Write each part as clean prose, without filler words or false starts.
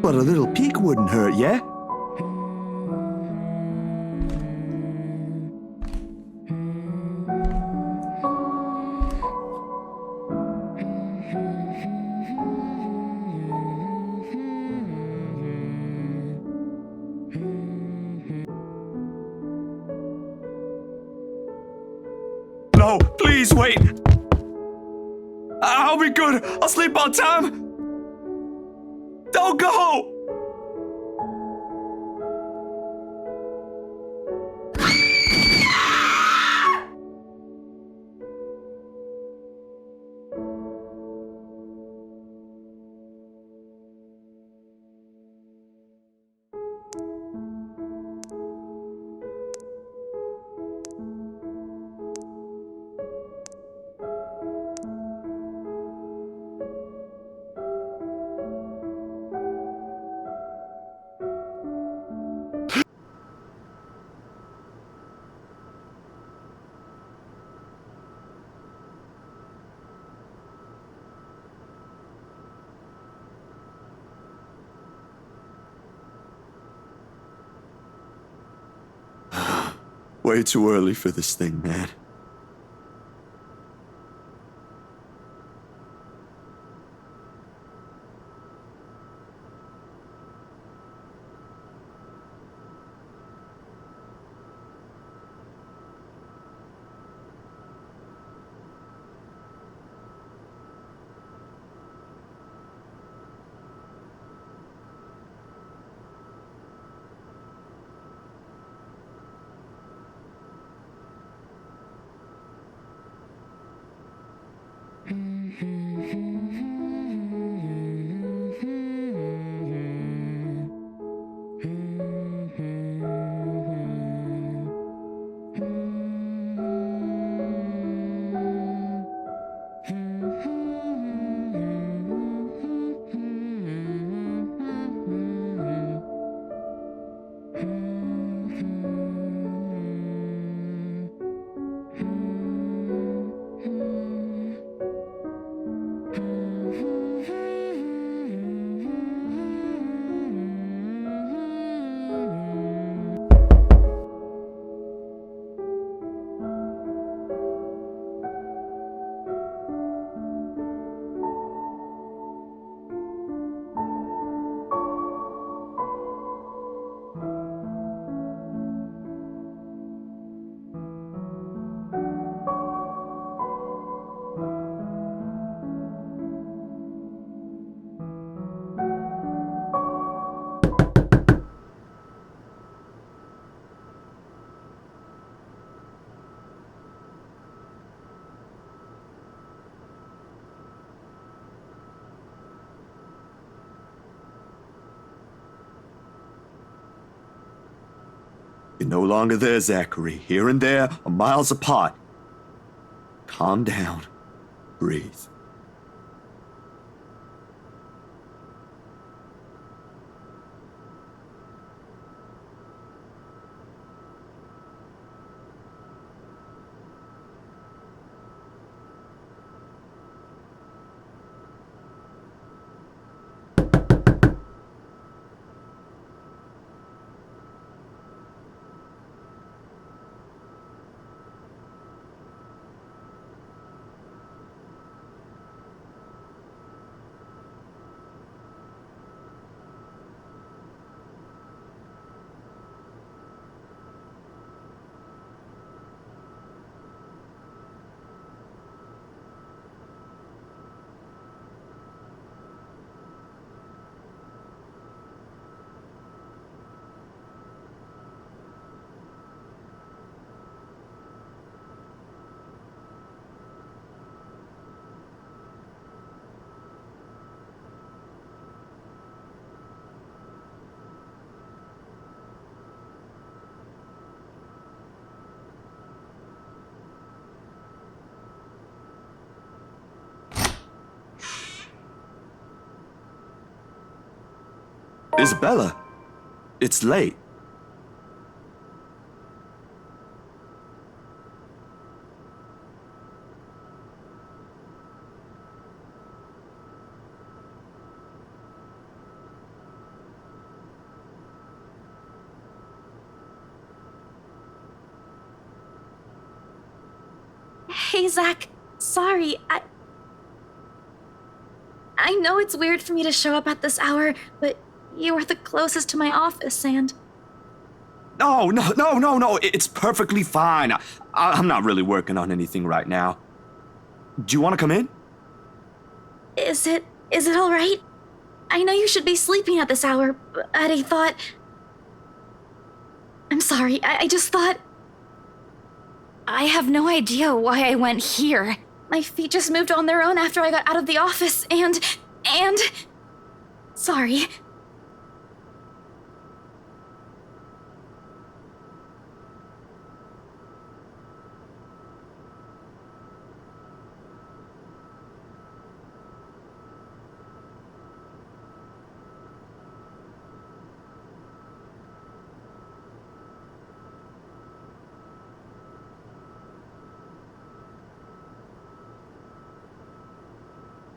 But a little peek wouldn't hurt, yeah? No, please wait. I'll be good. I'll sleep on time. Don't go! Way too early for this thing, man. You're no longer there, Zachary. Here and there are miles apart. Calm down. Breathe. Isabella, it's late. Hey, Zach. Sorry, I know it's weird for me to show up at this hour, but you were the closest to my office, and... No, it's perfectly fine. I'm not really working on anything right now. Do you want to come in? Is it all right? I know you should be sleeping at this hour, but I thought... I'm sorry, I just thought... I have no idea why I went here. My feet just moved on their own after I got out of the office, and... Sorry.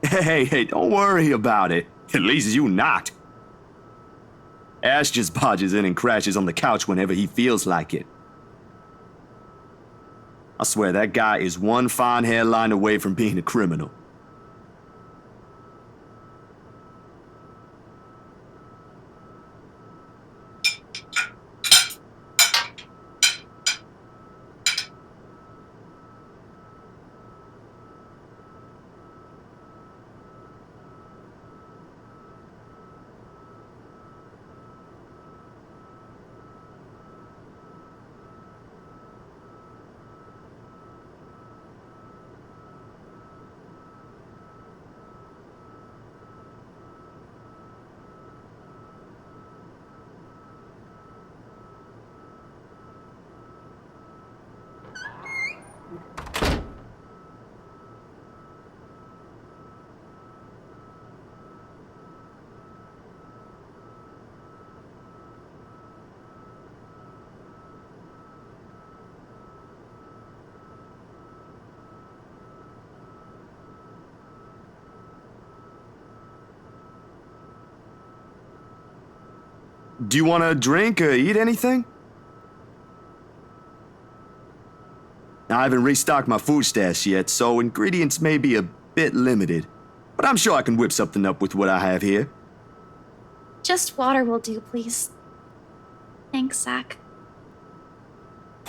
Hey, don't worry about it. At least you knocked. Ash just barges in and crashes on the couch whenever he feels like it. I swear that guy is one fine hairline away from being a criminal. Do you want to drink or eat anything? I haven't restocked my food stash yet, so ingredients may be a bit limited. But I'm sure I can whip something up with what I have here. Just water will do, please. Thanks, Zach.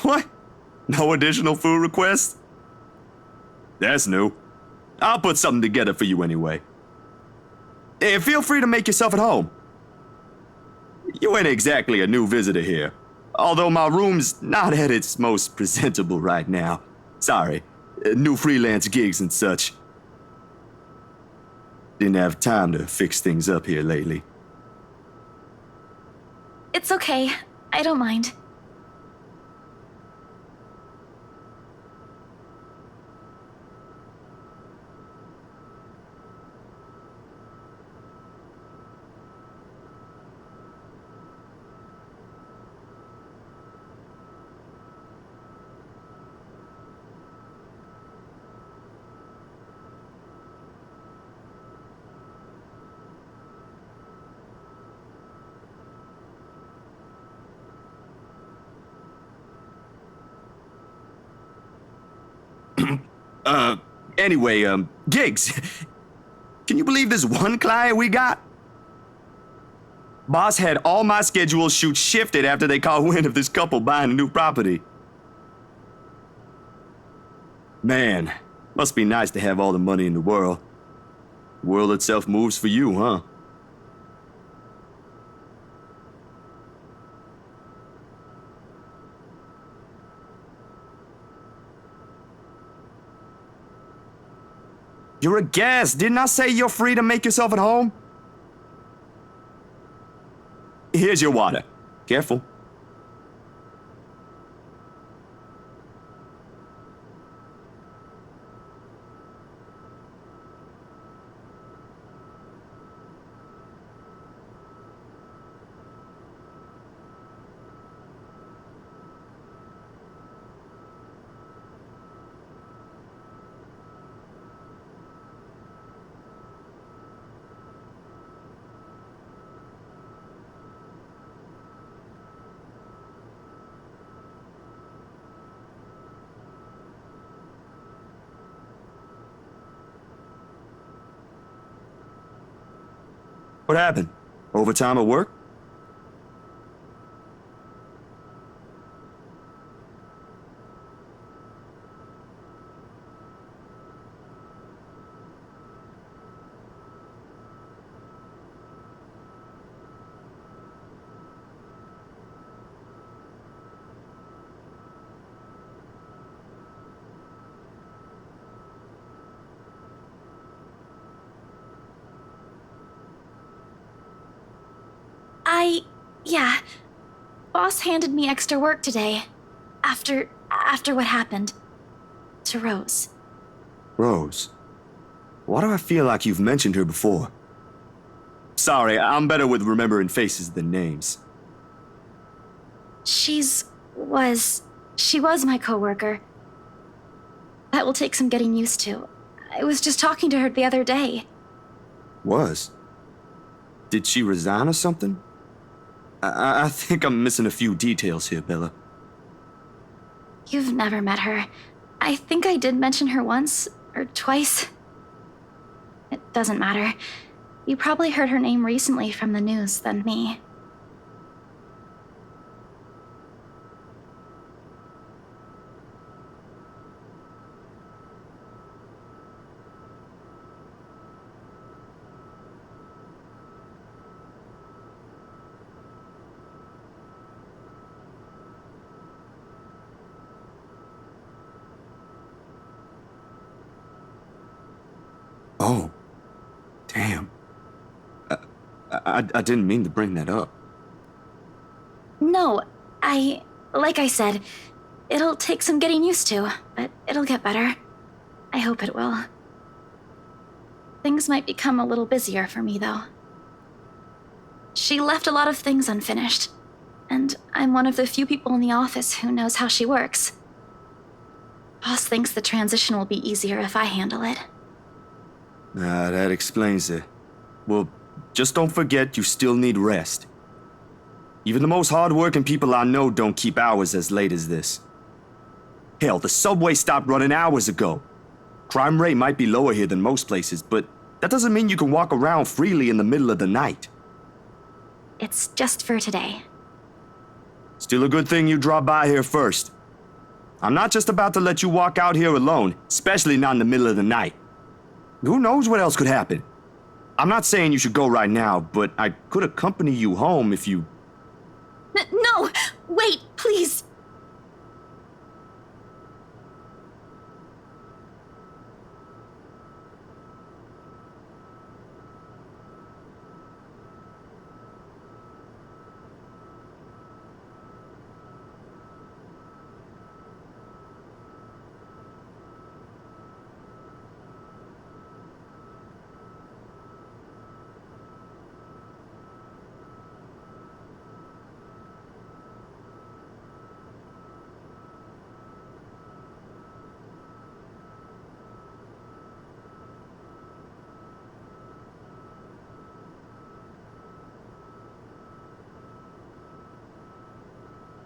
What? No additional food requests? That's new. I'll put something together for you anyway. Feel free to make yourself at home. You ain't exactly a new visitor here. Although my room's not at its most presentable right now. Sorry, new freelance gigs and such. Didn't have time to fix things up here lately. It's okay. I don't mind. Anyway, gigs. Can you believe this one client we got? Boss had all my schedule shoots shifted after they caught wind of this couple buying a new property. Man, must be nice to have all the money in the world. The world itself moves for you, huh? You're a guest. Didn't I say you're free to make yourself at home? Here's your water. Careful. What happened? Overtime at work? Yeah. Boss handed me extra work today. After what happened. To Rose. Rose. Why do I feel like you've mentioned her before? Sorry, I'm better with remembering faces than names. She was my coworker. That will take some getting used to. I was just talking to her the other day. Was? Did she resign or something? I think I'm missing a few details here, Bella. You've never met her. I think I did mention her once, or twice. It doesn't matter. You probably heard her name recently from the news than me. Oh. Damn. I didn't mean to bring that up. No, like I said, it'll take some getting used to, but it'll get better. I hope it will. Things might become a little busier for me, though. She left a lot of things unfinished, and I'm one of the few people in the office who knows how she works. Boss thinks the transition will be easier if I handle it. That explains it. Well, just don't forget you still need rest. Even the most hard-working people I know don't keep hours as late as this. Hell, the subway stopped running hours ago. Crime rate might be lower here than most places, but that doesn't mean you can walk around freely in the middle of the night. It's just for today. Still a good thing you dropped by here first. I'm not just about to let you walk out here alone, especially not in the middle of the night. Who knows what else could happen? I'm not saying you should go right now, but I could accompany you home if you... No! Wait, please!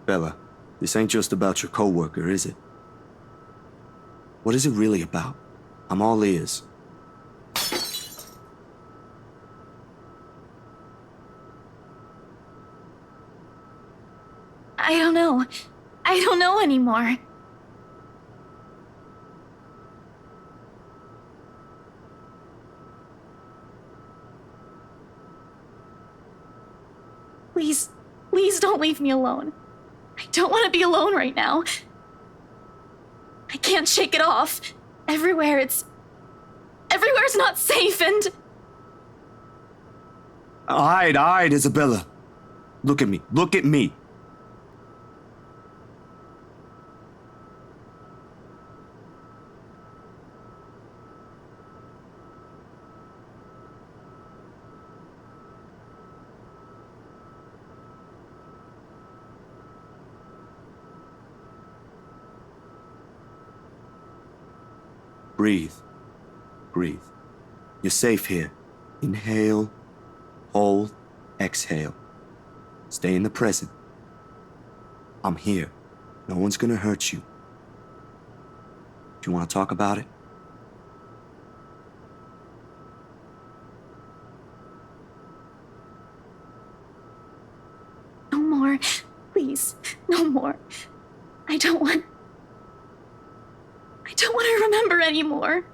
Bella, this ain't just about your coworker, is it? What is it really about? I'm all ears. I don't know. I don't know anymore. Please don't leave me alone. I don't want to be alone right now. I can't shake it off. Everywhere's not safe and... All right, Isabella. Look at me, look at me. Breathe. Breathe. You're safe here. Inhale, hold, exhale. Stay in the present. I'm here. No one's gonna hurt you. Do you want to talk about it? more. Please, no more. I don't want to remember anymore.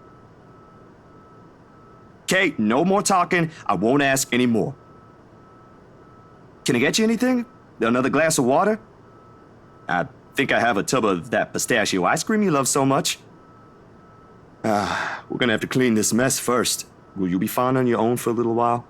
Kate, no more talking. I won't ask any more. Can I get you anything? Another glass of water? I think I have a tub of that pistachio ice cream you love so much. We're gonna have to clean this mess first. Will you be fine on your own for a little while?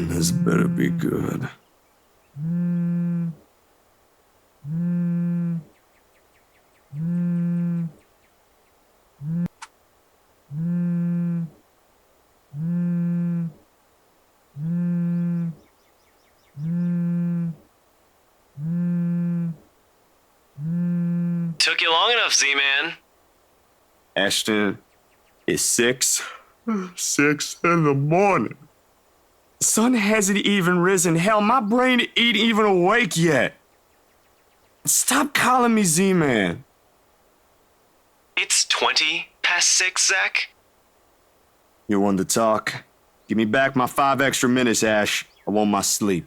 This better be good. Took you long enough, Z-Man. Ashton, it's 6 in the morning. The sun hasn't even risen. Hell, my brain ain't even awake yet. Stop calling me Z-Man. It's 20 past 6, Zach. You want to talk? Give me back my 5 extra minutes, Ash. I want my sleep.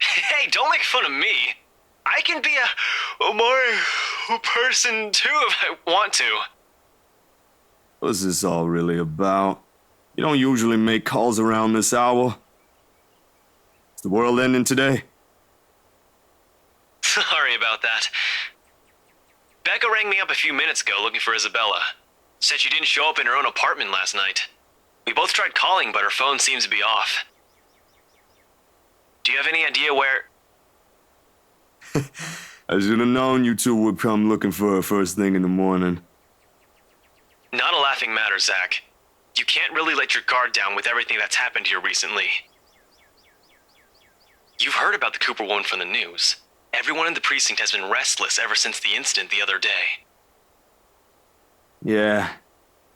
Hey, don't make fun of me. I can be a more person too if I want to. What's this all really about? You don't usually make calls around this hour. Is the world ending today? Sorry about that. Becca rang me up a few minutes ago looking for Isabella. Said she didn't show up in her own apartment last night. We both tried calling, but her phone seems to be off. Do you have any idea where... I should have known you two would come looking for her first thing in the morning. Not a laughing matter, Zach. You can't really let your guard down with everything that's happened here recently. You've heard about the Cooper woman from the news. Everyone in the precinct has been restless ever since the incident the other day. Yeah,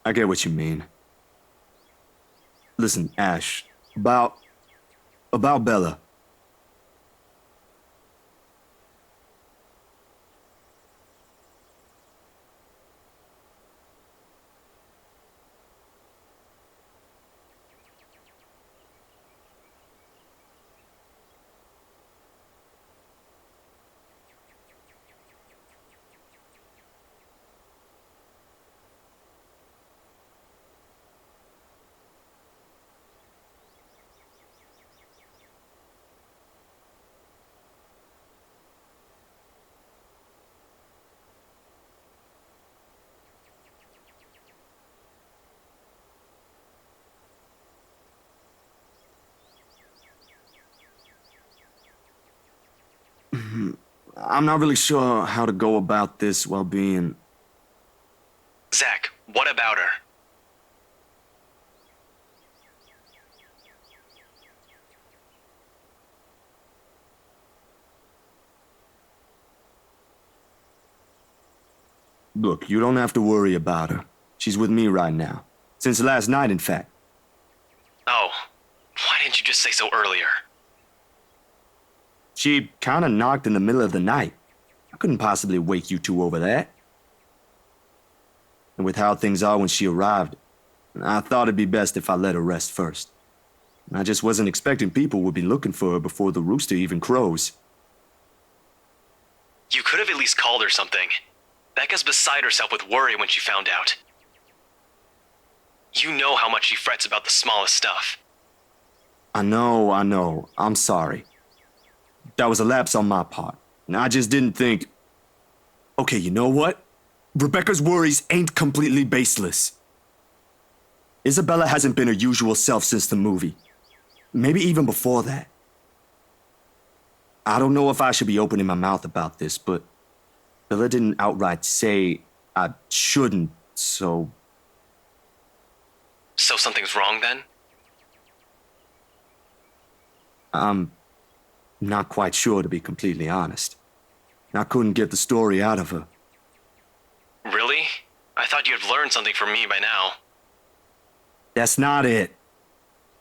I get what you mean. Listen, Ash, about Bella. I'm not really sure how to go about this while being... Zach, what about her? Look, you don't have to worry about her. She's with me right now. Since last night, in fact. Oh, why didn't you just say so earlier? She kinda knocked in the middle of the night. I couldn't possibly wake you two over that. And with how things are when she arrived, I thought it'd be best if I let her rest first. I just wasn't expecting people would be looking for her before the rooster even crows. You could have at least called her something. Becca's beside herself with worry when she found out. You know how much she frets about the smallest stuff. I know. I'm sorry. That was a lapse on my part. And I just didn't think... Okay, you know what? Rebecca's worries ain't completely baseless. Isabella hasn't been her usual self since the movie. Maybe even before that. I don't know if I should be opening my mouth about this, but Bella didn't outright say I shouldn't, so... So something's wrong then? I'm not quite sure, to be completely honest. I couldn't get the story out of her. Really? I thought you'd have learned something from me by now. That's not it.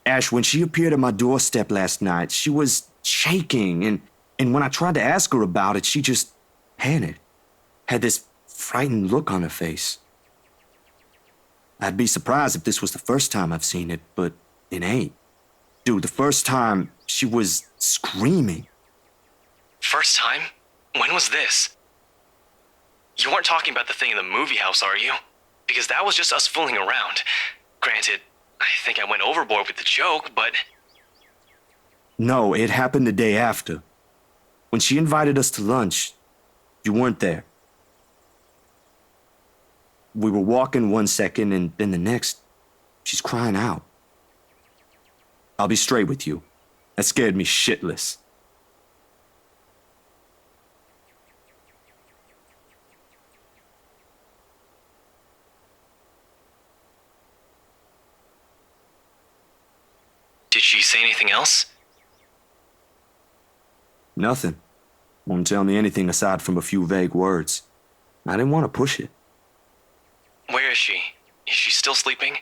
Ash, when she appeared at my doorstep last night, she was shaking, and when I tried to ask her about it, she just panicked. Had this frightened look on her face. I'd be surprised if this was the first time I've seen it, but it ain't. Dude, the first time, she was screaming. First time? When was this? You weren't talking about the thing in the movie house, are you? Because that was just us fooling around. Granted, I think I went overboard with the joke, but... No, it happened the day after. When she invited us to lunch, you weren't there. We were walking one second, and then the next, she's crying out. I'll be straight with you. That scared me shitless. Did she say anything else? Nothing. Won't tell me anything aside from a few vague words. I didn't want to push it. Where is she? Is she still sleeping?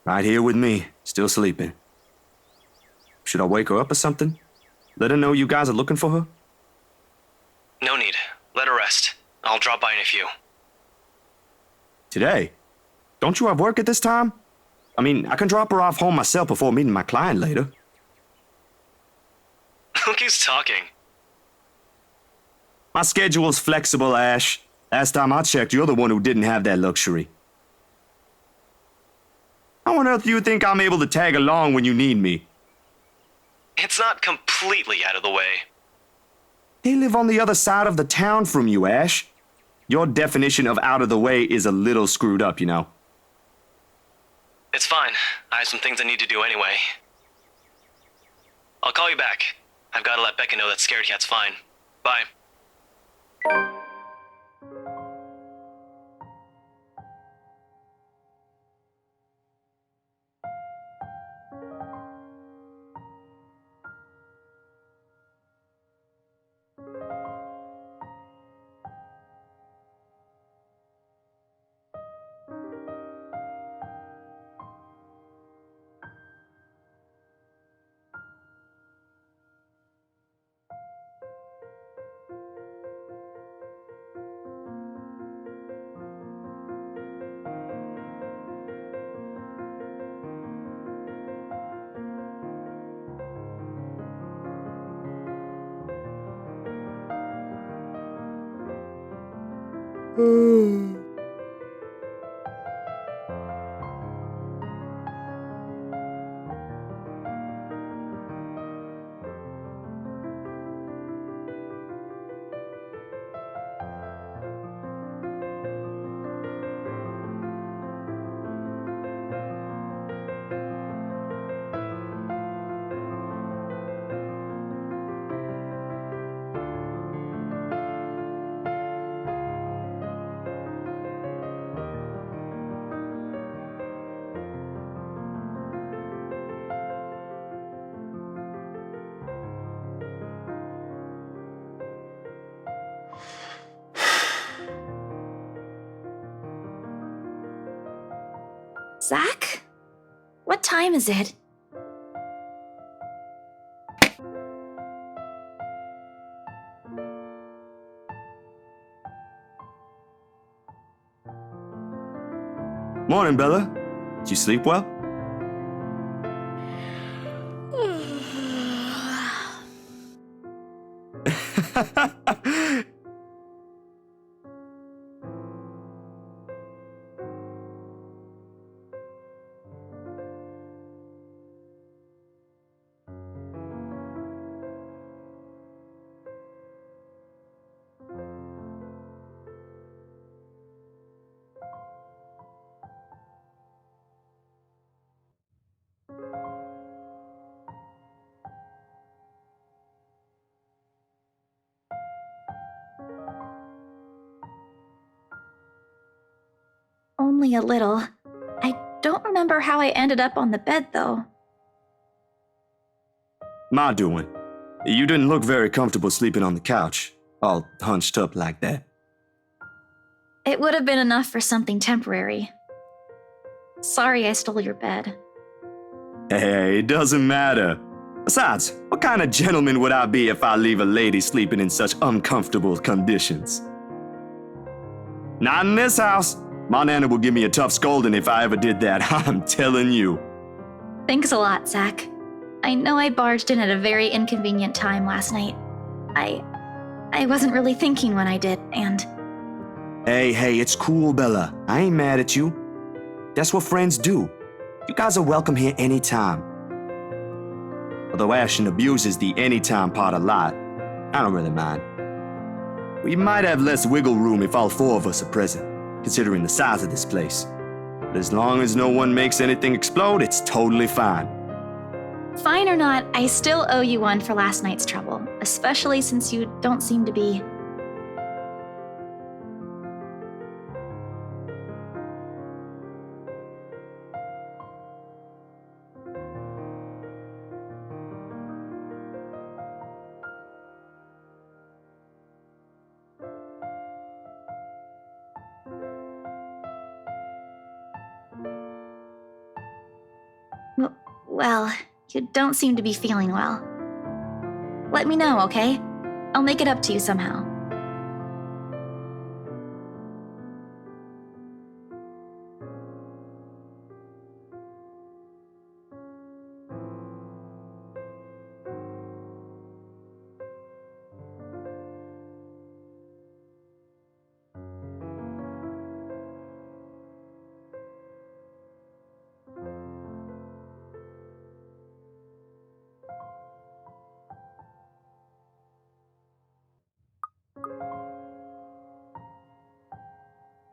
Right here with me, still sleeping. Should I wake her up or something? Let her know you guys are looking for her? No need. Let her rest. I'll drop by in a few. Today? Don't you have work at this time? I mean, I can drop her off home myself before meeting my client later. Look who's talking. My schedule's flexible, Ash. Last time I checked, you're the one who didn't have that luxury. How on earth do you think I'm able to tag along when you need me? It's not completely out of the way. They live on the other side of the town from you, Ash. Your definition of out of the way is a little screwed up, you know. It's fine. I have some things I need to do anyway. I'll call you back. I've got to let Becca know that Scared Cat's fine. Bye. Zach? What time is it? Morning, Bella. Did you sleep well? Only a little. I don't remember how I ended up on the bed, though. My doing. You didn't look very comfortable sleeping on the couch, all hunched up like that. It would have been enough for something temporary. Sorry I stole your bed. Hey, it doesn't matter. Besides, what kind of gentleman would I be if I leave a lady sleeping in such uncomfortable conditions? Not in this house. My nana will give me a tough scolding if I ever did that, I'm telling you. Thanks a lot, Zach. I know I barged in at a very inconvenient time last night. I wasn't really thinking when I did, and... Hey, it's cool, Bella. I ain't mad at you. That's what friends do. You guys are welcome here anytime. Although Ashton abuses the anytime part a lot, I don't really mind. We might have less wiggle room if all four of us are present, considering the size of this place. But as long as no one makes anything explode, it's totally fine. Fine or not, I still owe you one for last night's trouble, especially since you don't seem to be... Well, you don't seem to be feeling well. Let me know, okay? I'll make it up to you somehow.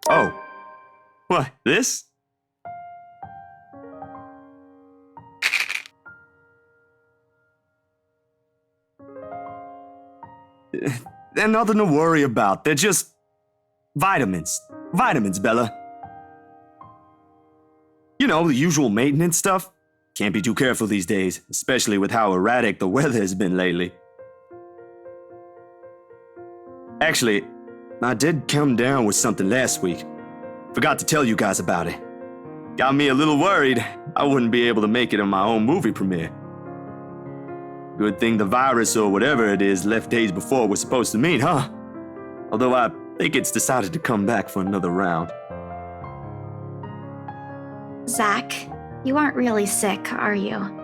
Oh. What, this? They're nothing to worry about. They're just... vitamins. Vitamins, Bella. You know, the usual maintenance stuff. Can't be too careful these days, especially with how erratic the weather has been lately. Actually, I did come down with something last week. Forgot to tell you guys about it. Got me a little worried I wouldn't be able to make it on my own movie premiere. Good thing the virus or whatever it is left days before we're supposed to meet, huh? Although I think it's decided to come back for another round. Zach, you aren't really sick, are you?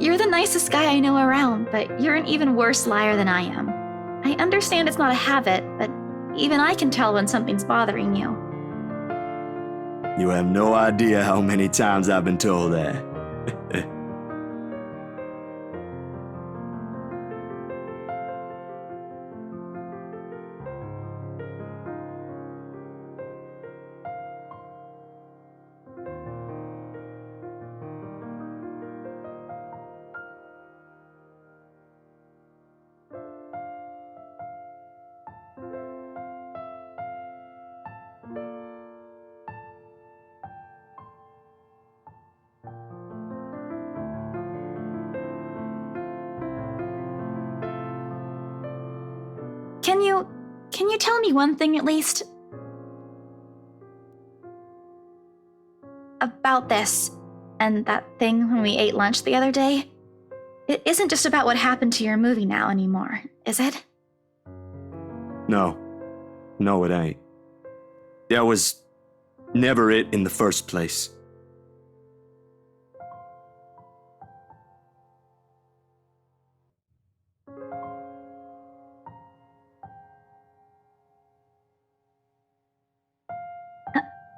You're the nicest guy I know around, but you're an even worse liar than I am. I understand it's not a habit, but even I can tell when something's bothering you. You have no idea how many times I've been told that. Can you tell me one thing at least? About this, and that thing when we ate lunch the other day? It isn't just about what happened to your movie now anymore, is it? No. No, it ain't. That was never it in the first place.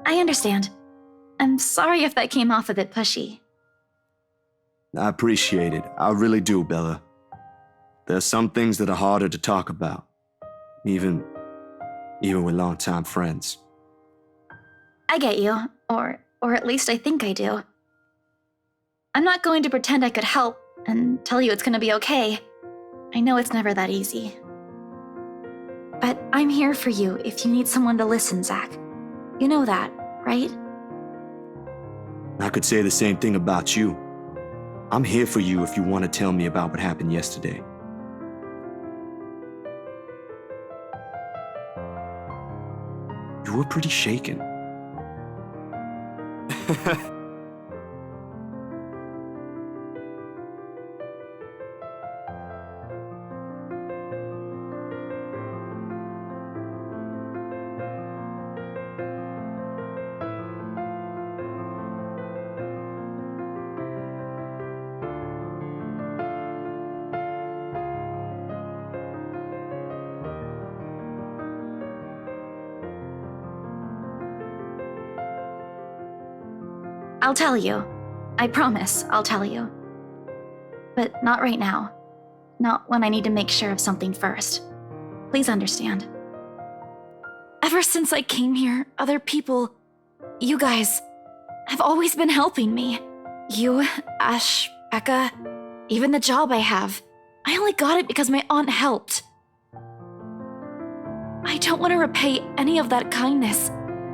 I understand. I'm sorry if that came off a bit pushy. I appreciate it. I really do, Bella. There's some things that are harder to talk about. Even with longtime friends. I get you, or at least I think I do. I'm not going to pretend I could help and tell you it's gonna be okay. I know it's never that easy. But I'm here for you if you need someone to listen, Zach. You know that, right? I could say the same thing about you. I'm here for you if you want to tell me about what happened yesterday. You were pretty shaken. I'll tell you. I promise I'll tell you. But not right now. Not when I need to make sure of something first. Please understand. Ever since I came here, other people, you guys, have always been helping me. You, Ash, Becca, even the job I have. I only got it because my aunt helped. I don't want to repay any of that kindness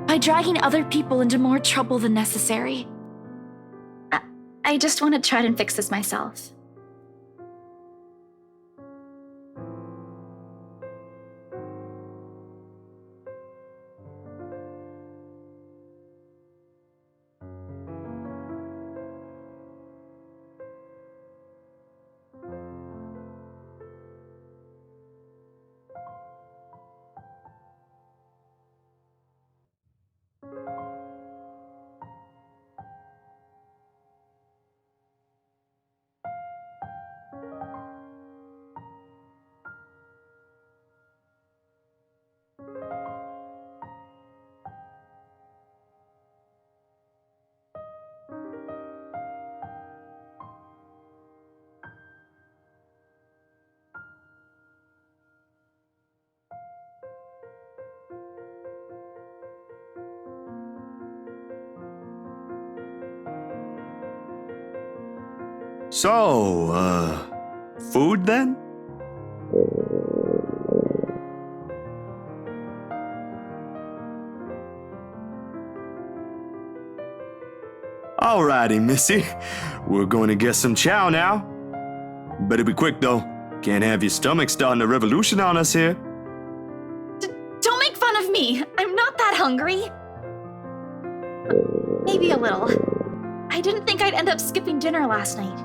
by dragging other people into more trouble than necessary. I just want to try and fix this myself. So, food then? Alrighty, Missy. We're going to get some chow now. Better be quick, though. Can't have your stomach starting a revolution on us here. Don't make fun of me. I'm not that hungry. Maybe a little. I didn't think I'd end up skipping dinner last night.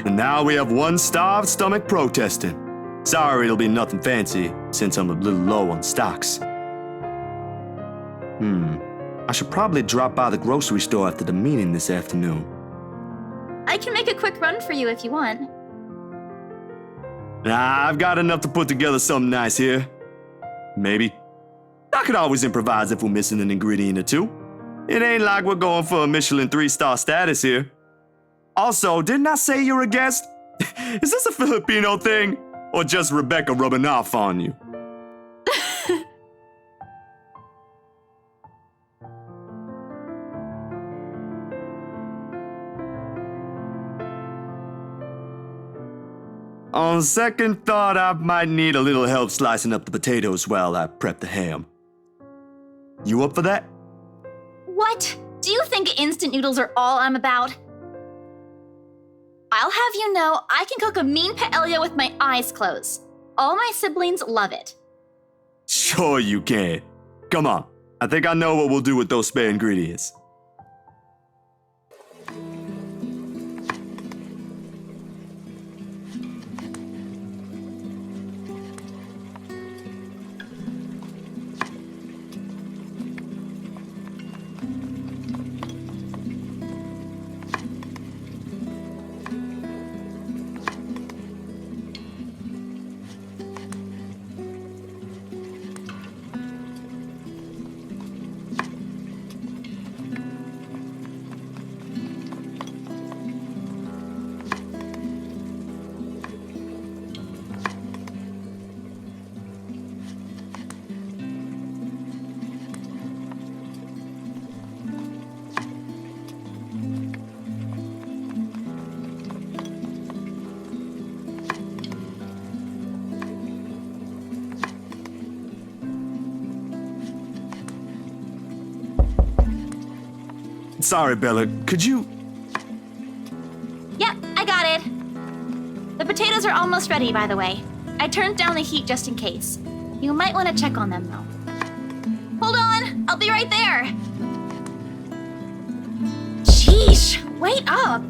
And now we have one starved stomach protesting. Sorry, it'll be nothing fancy, since I'm a little low on stocks. I should probably drop by the grocery store after the meeting this afternoon. I can make a quick run for you if you want. Nah, I've got enough to put together something nice here. Maybe. I could always improvise if we're missing an ingredient or two. It ain't like we're going for a Michelin 3-star status here. Also, didn't I say you're a guest? Is this a Filipino thing? Or just Rebecca rubbing off on you? On second thought, I might need a little help slicing up the potatoes while I prep the ham. You up for that? What? Do you think instant noodles are all I'm about? I'll have you know I can cook a mean paella with my eyes closed. All my siblings love it. Sure you can. Come on. I think I know what we'll do with those spare ingredients. Sorry, Bella. Could you... Yep, I got it. The potatoes are almost ready, by the way. I turned down the heat just in case. You might want to check on them, though. Hold on, I'll be right there. Sheesh, wait up.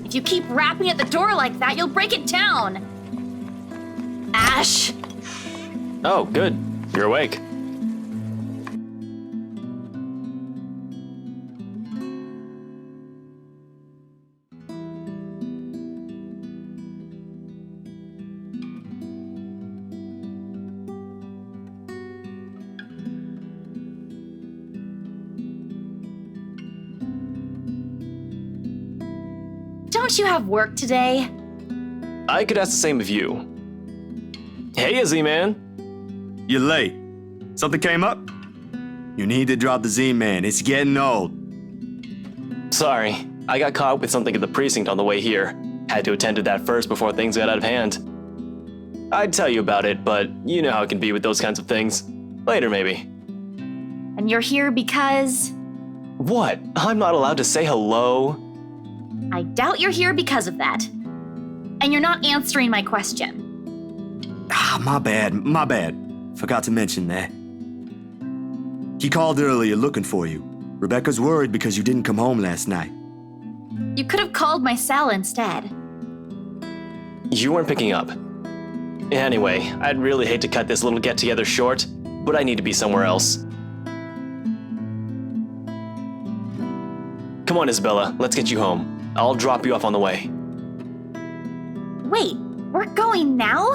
If you keep rapping at the door like that, you'll break it down. Ash. Oh, good. You're awake. Don't you have work today? I could ask the same of you. Hey, Z-Man. You're late. Something came up? You need to drop the Z-Man. It's getting old. Sorry, I got caught up with something at the precinct on the way here. Had to attend to that first before things got out of hand. I'd tell you about it, but you know how it can be with those kinds of things. Later, maybe. And you're here because... What? I'm not allowed to say hello? I doubt you're here because of that. And you're not answering my question. Ah, my bad. Forgot to mention that. He called earlier looking for you. Rebecca's worried because you didn't come home last night. You could have called my cell instead. You weren't picking up. Anyway, I'd really hate to cut this little get-together short, but I need to be somewhere else. Come on, Isabella, let's get you home. I'll drop you off on the way. Wait, we're going now?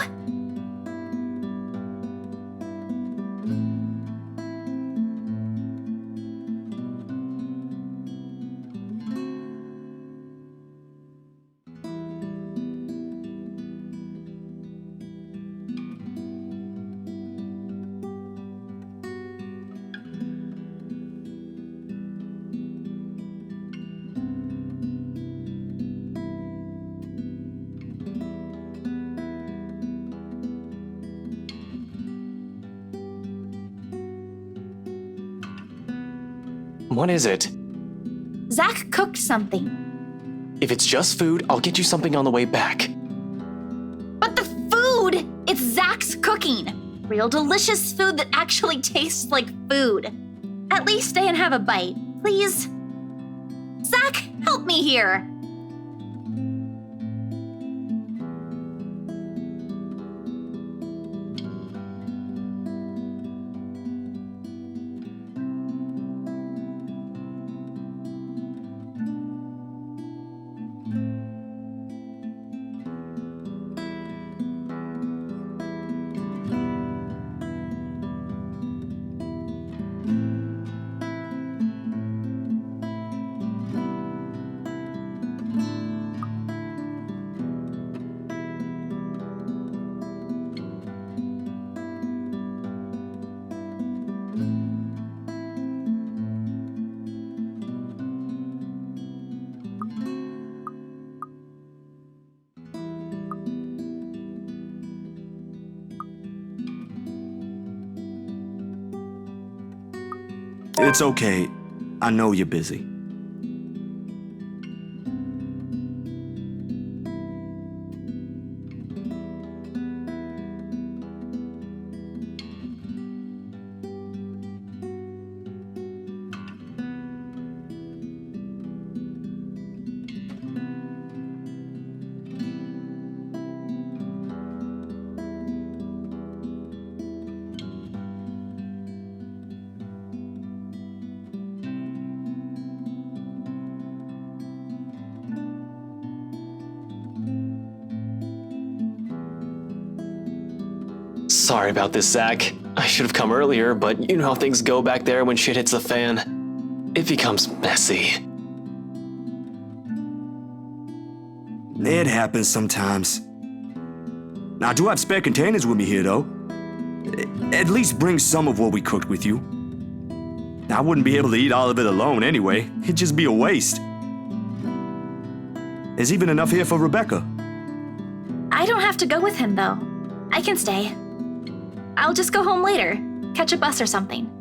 What is it? Zach cooked something. If it's just food, I'll get you something on the way back. But the food! It's Zach's cooking. Real delicious food that actually tastes like food. At least stay and have a bite, please. Zach, help me here. It's okay. I know you're busy. Sorry about this, Zach. I should have come earlier, but you know how things go back there when shit hits the fan. It becomes messy. It happens sometimes. I do have spare containers with me here, though. At least bring some of what we cooked with you. I wouldn't be able to eat all of it alone anyway. It'd just be a waste. There's even enough here for Rebecca. I don't have to go with him, though. I can stay. I'll just go home later, catch a bus or something.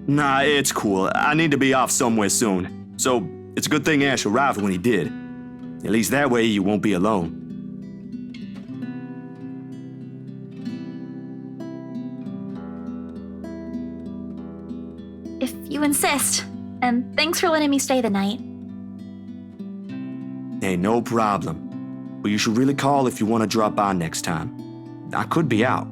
Nah, it's cool. I need to be off somewhere soon. So, it's a good thing Ash arrived when he did. At least that way you won't be alone. If you insist. And thanks for letting me stay the night. Hey, no problem. But you should really call if you want to drop by next time. I could be out.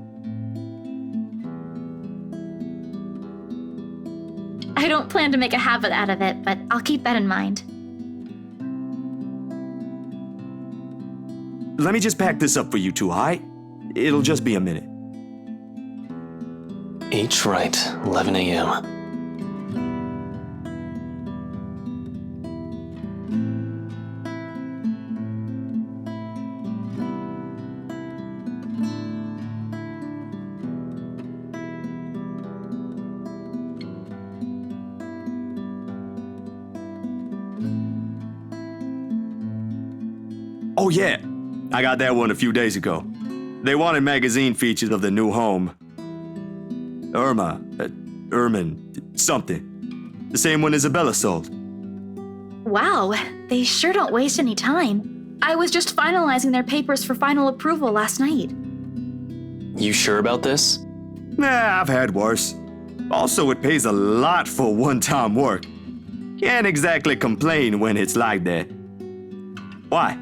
I don't plan to make a habit out of it, but I'll keep that in mind. Let me just pack this up for you two, alright? It'll just be a minute. Each right, 11 a.m. Oh yeah, I got that one a few days ago. They wanted magazine features of the new home. Ermin, something. The same one Isabella sold. Wow, they sure don't waste any time. I was just finalizing their papers for final approval last night. You sure about this? Nah, I've had worse. Also, it pays a lot for one-time work. Can't exactly complain when it's like that. Why?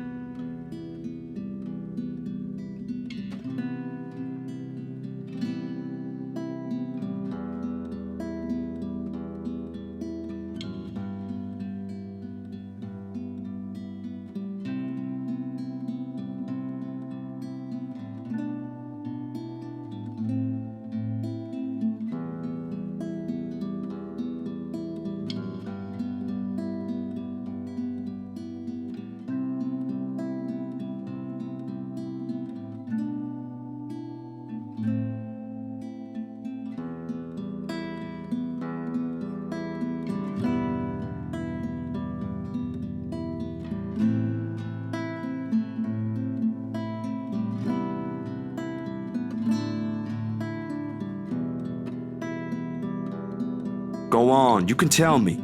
Go on, you can tell me.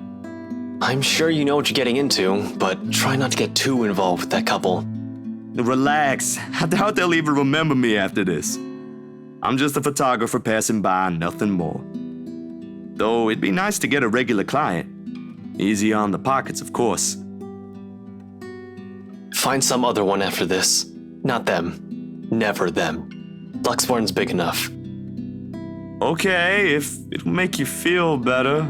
I'm sure you know what you're getting into, but try not to get too involved with that couple. Relax. I doubt they'll even remember me after this. I'm just a photographer passing by, nothing more. Though it'd be nice to get a regular client. Easy on the pockets, of course. Find some other one after this. Not them. Never them. Luxborn's big enough. Okay, if it'll make you feel better.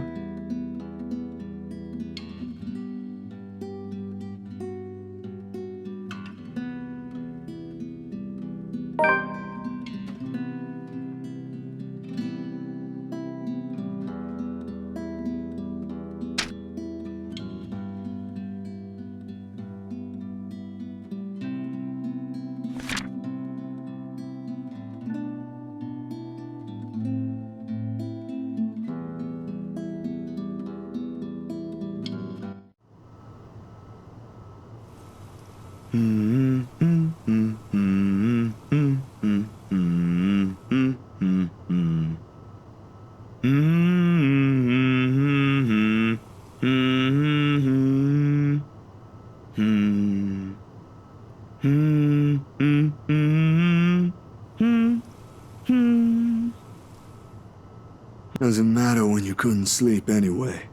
doesn't matter when you couldn't sleep anyway.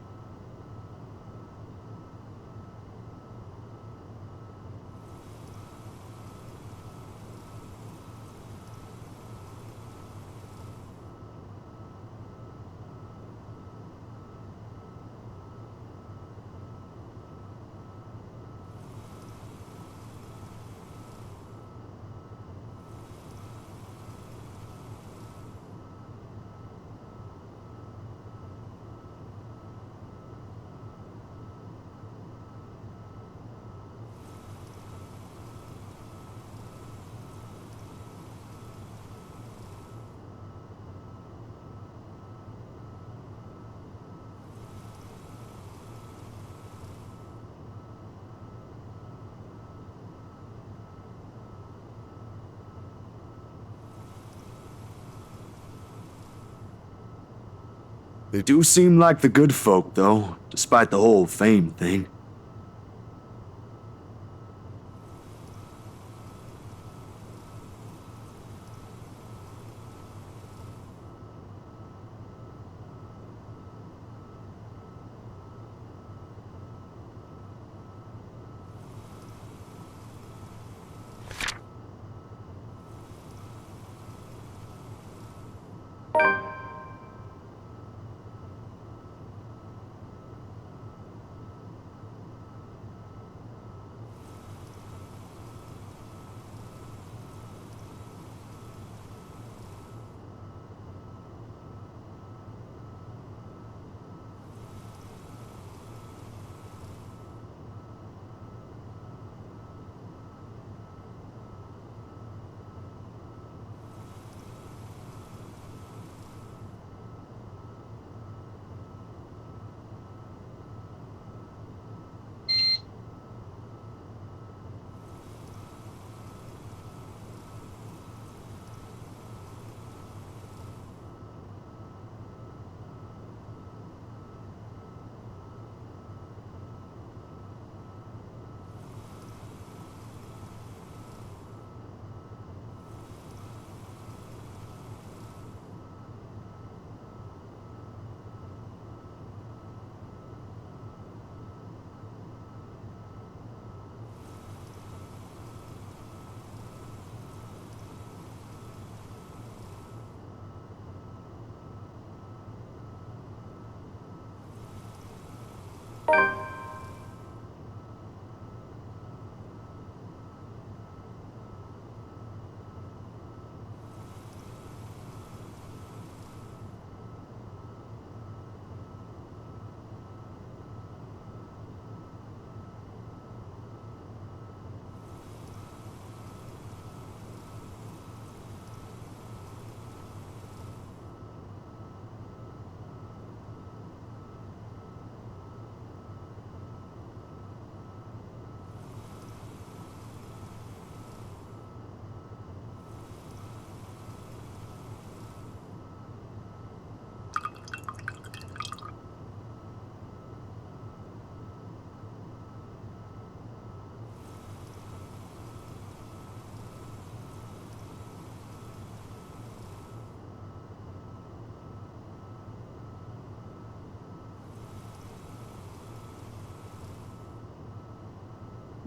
They do seem like the good folk, though, despite the whole fame thing.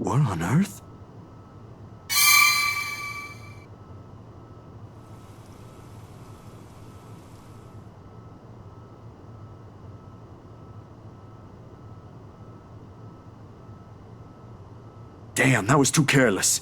What on earth? Damn, that was too careless.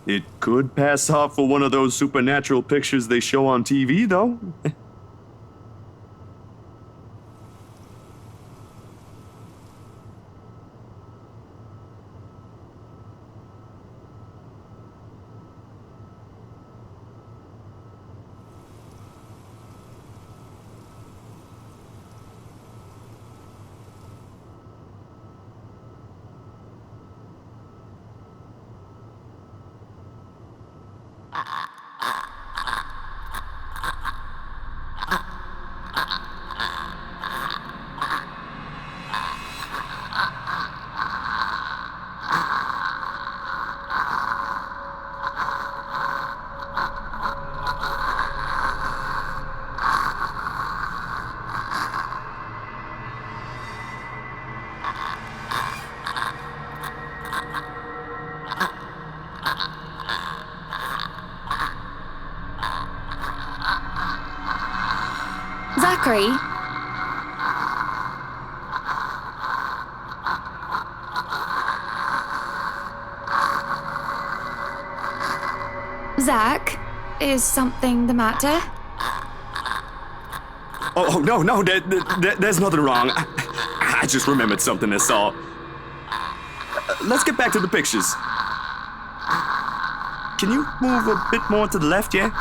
It could pass off for one of those supernatural pictures they show on TV, though. Zachary? Zach, is something the matter? Oh, no, there's nothing wrong. I just remembered something, that's all. Let's get back to the pictures. Can you move a bit more to the left, yeah?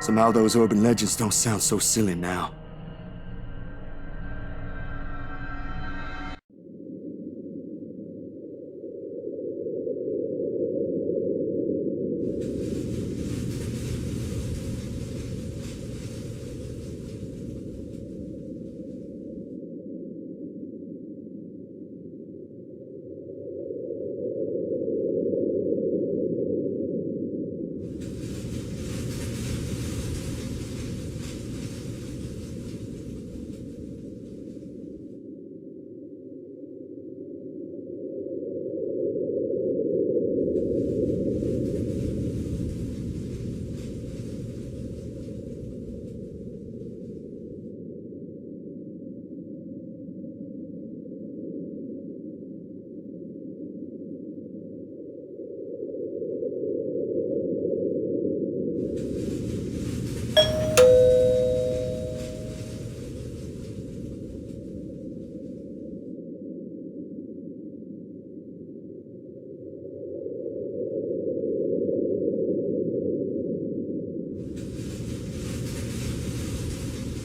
Somehow those urban legends don't sound so silly now.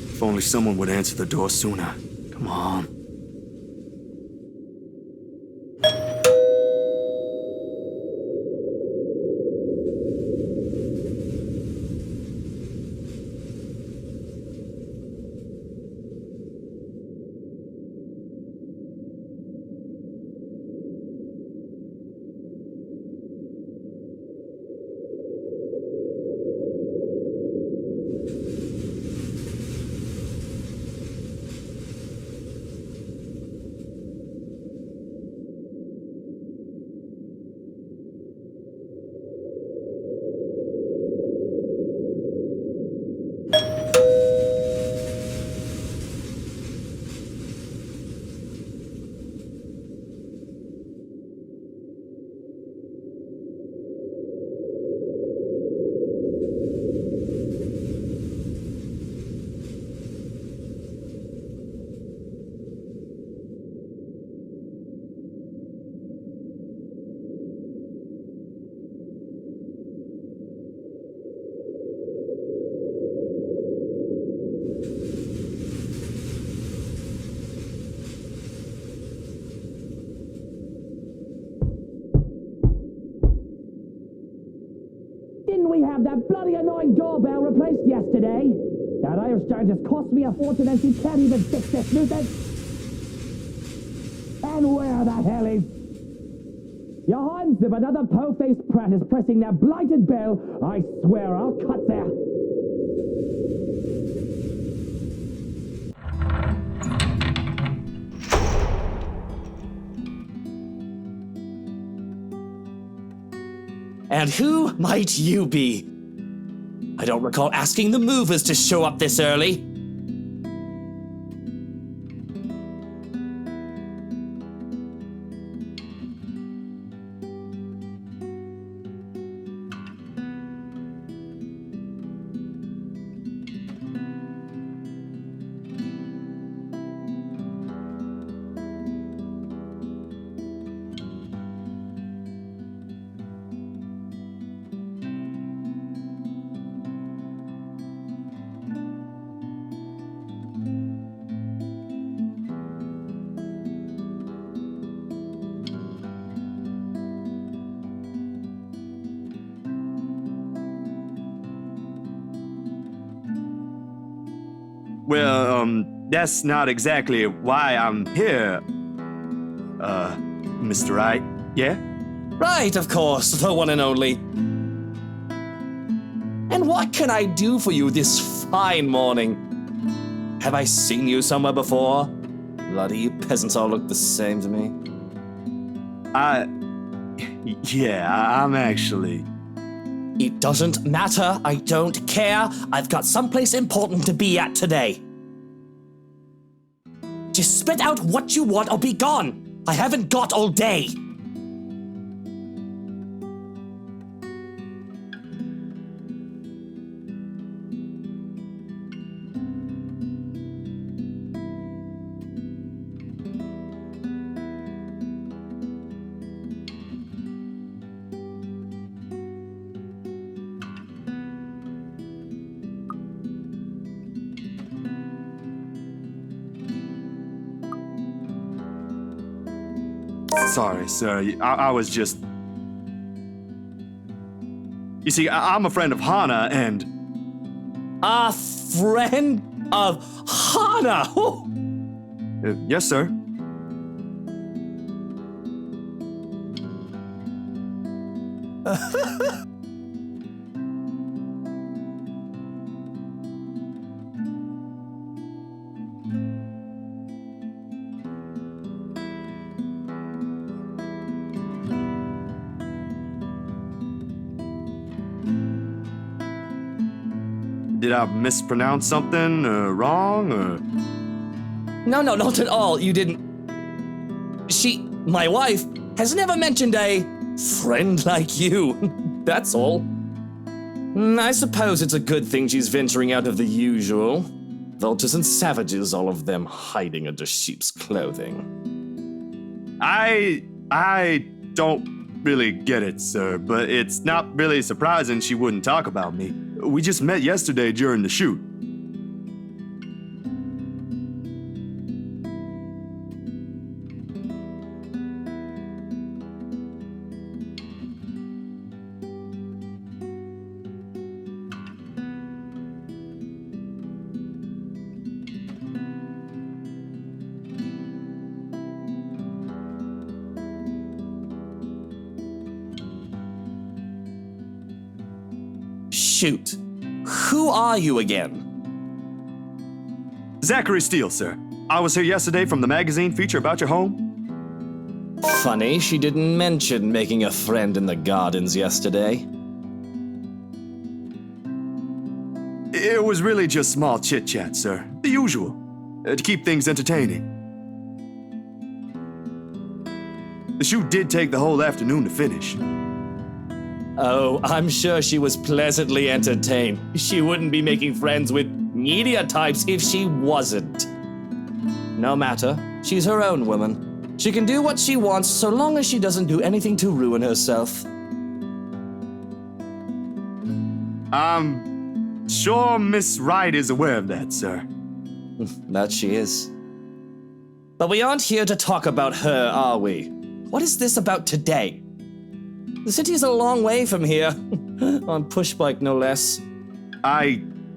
If only someone would answer the door sooner. Come on. Didn't we have that bloody annoying doorbell replaced yesterday? That Irish giant just cost me a fortune and she can't even fix this nuisance. And where the hell is... Your hands, if another po-faced prat is pressing that blighted bell, I swear I'll cut there. And who might you be? I don't recall asking the movers to show up this early. Well, that's not exactly why I'm here. Mr. Wright, yeah? Right, of course, the one and only. And what can I do for you this fine morning? Have I seen you somewhere before? Bloody you peasants all look the same to me. Yeah, I'm actually... It doesn't matter, I don't care. I've got someplace important to be at today. Just spit out what you want or be gone. I haven't got all day. Sorry, sir. I was just... You see, I'm a friend of Hana, and... A friend of Hana! Yes, sir. Did I mispronounce something wrong, or? No, not at all. You didn't. My wife, has never mentioned a friend like you. That's all. I suppose it's a good thing she's venturing out of the usual. Vultures and savages, all of them hiding under sheep's clothing. I don't really get it, sir, but it's not really surprising she wouldn't talk about me. We just met yesterday during the shoot. Shoot. Who are you again? Zachary Steele, sir. I was here yesterday from the magazine feature about your home. Funny, she didn't mention making a friend in the gardens yesterday. It was really just small chit-chat, sir. The usual. To keep things entertaining. The shoot did take the whole afternoon to finish. Oh, I'm sure she was pleasantly entertained. She wouldn't be making friends with media types if she wasn't. No matter, she's her own woman. She can do what she wants so long as she doesn't do anything to ruin herself. I'm sure Miss Wright is aware of that, sir. That she is. But we aren't here to talk about her, are we? What is this about today? The city's a long way from here. On push bike, no less.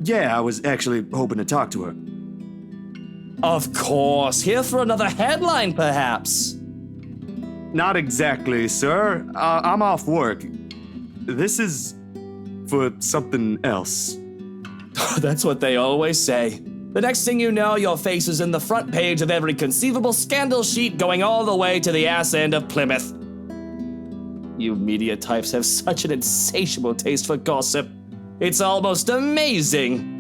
Yeah, I was actually hoping to talk to her. Of course. Here for another headline, perhaps. Not exactly, sir. I'm off work. This is for something else. That's what they always say. The next thing you know, your face is in the front page of every conceivable scandal sheet going all the way to the ass end of Plymouth. You media types have such an insatiable taste for gossip. It's almost amazing.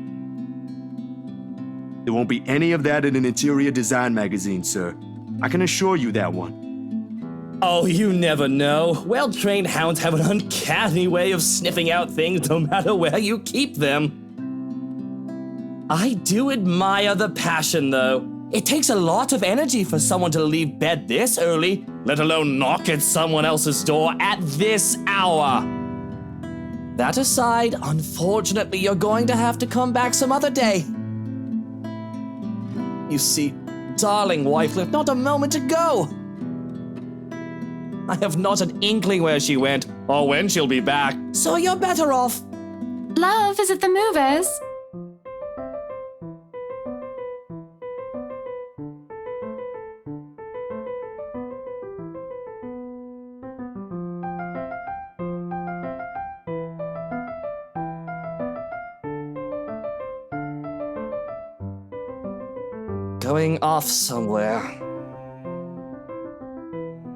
There won't be any of that in an interior design magazine, sir. I can assure you that one. Oh, you never know. Well-trained hounds have an uncanny way of sniffing out things no matter where you keep them. I do admire the passion, though. It takes a lot of energy for someone to leave bed this early, let alone knock at someone else's door at this hour. That aside, unfortunately, you're going to have to come back some other day. You see, darling wife left not a moment ago. I have not an inkling where she went or when she'll be back, so you're better off. Love, is it the movers? Going off somewhere.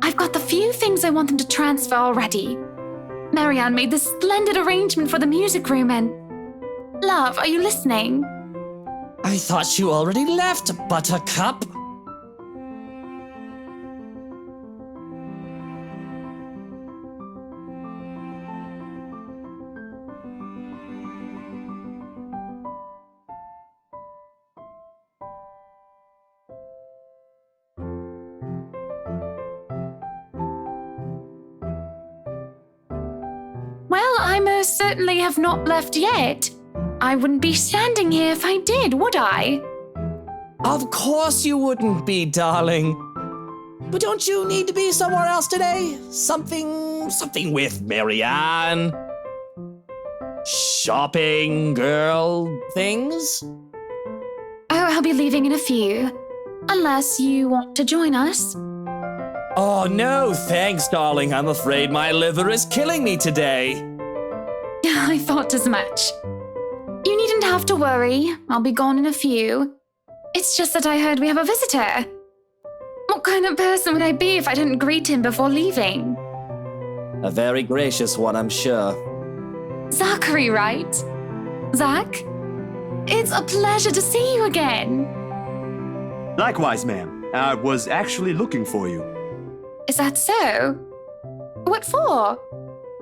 I've got the few things I want them to transfer already. Marianne made this splendid arrangement for the music room and... Love, are you listening? I thought you already left, Buttercup. Well, I most certainly have not left yet. I wouldn't be standing here if I did, would I? Of course you wouldn't be, darling. But don't you need to be somewhere else today? Something with Marianne? Shopping, girl, things? Oh, I'll be leaving in a few. Unless you want to join us. Oh, no, thanks, darling. I'm afraid my liver is killing me today. I thought as much. You needn't have to worry. I'll be gone in a few. It's just that I heard we have a visitor. What kind of person would I be if I didn't greet him before leaving? A very gracious one, I'm sure. Zachary, right? Zach? It's a pleasure to see you again. Likewise, ma'am. I was actually looking for you. Is that so? What for?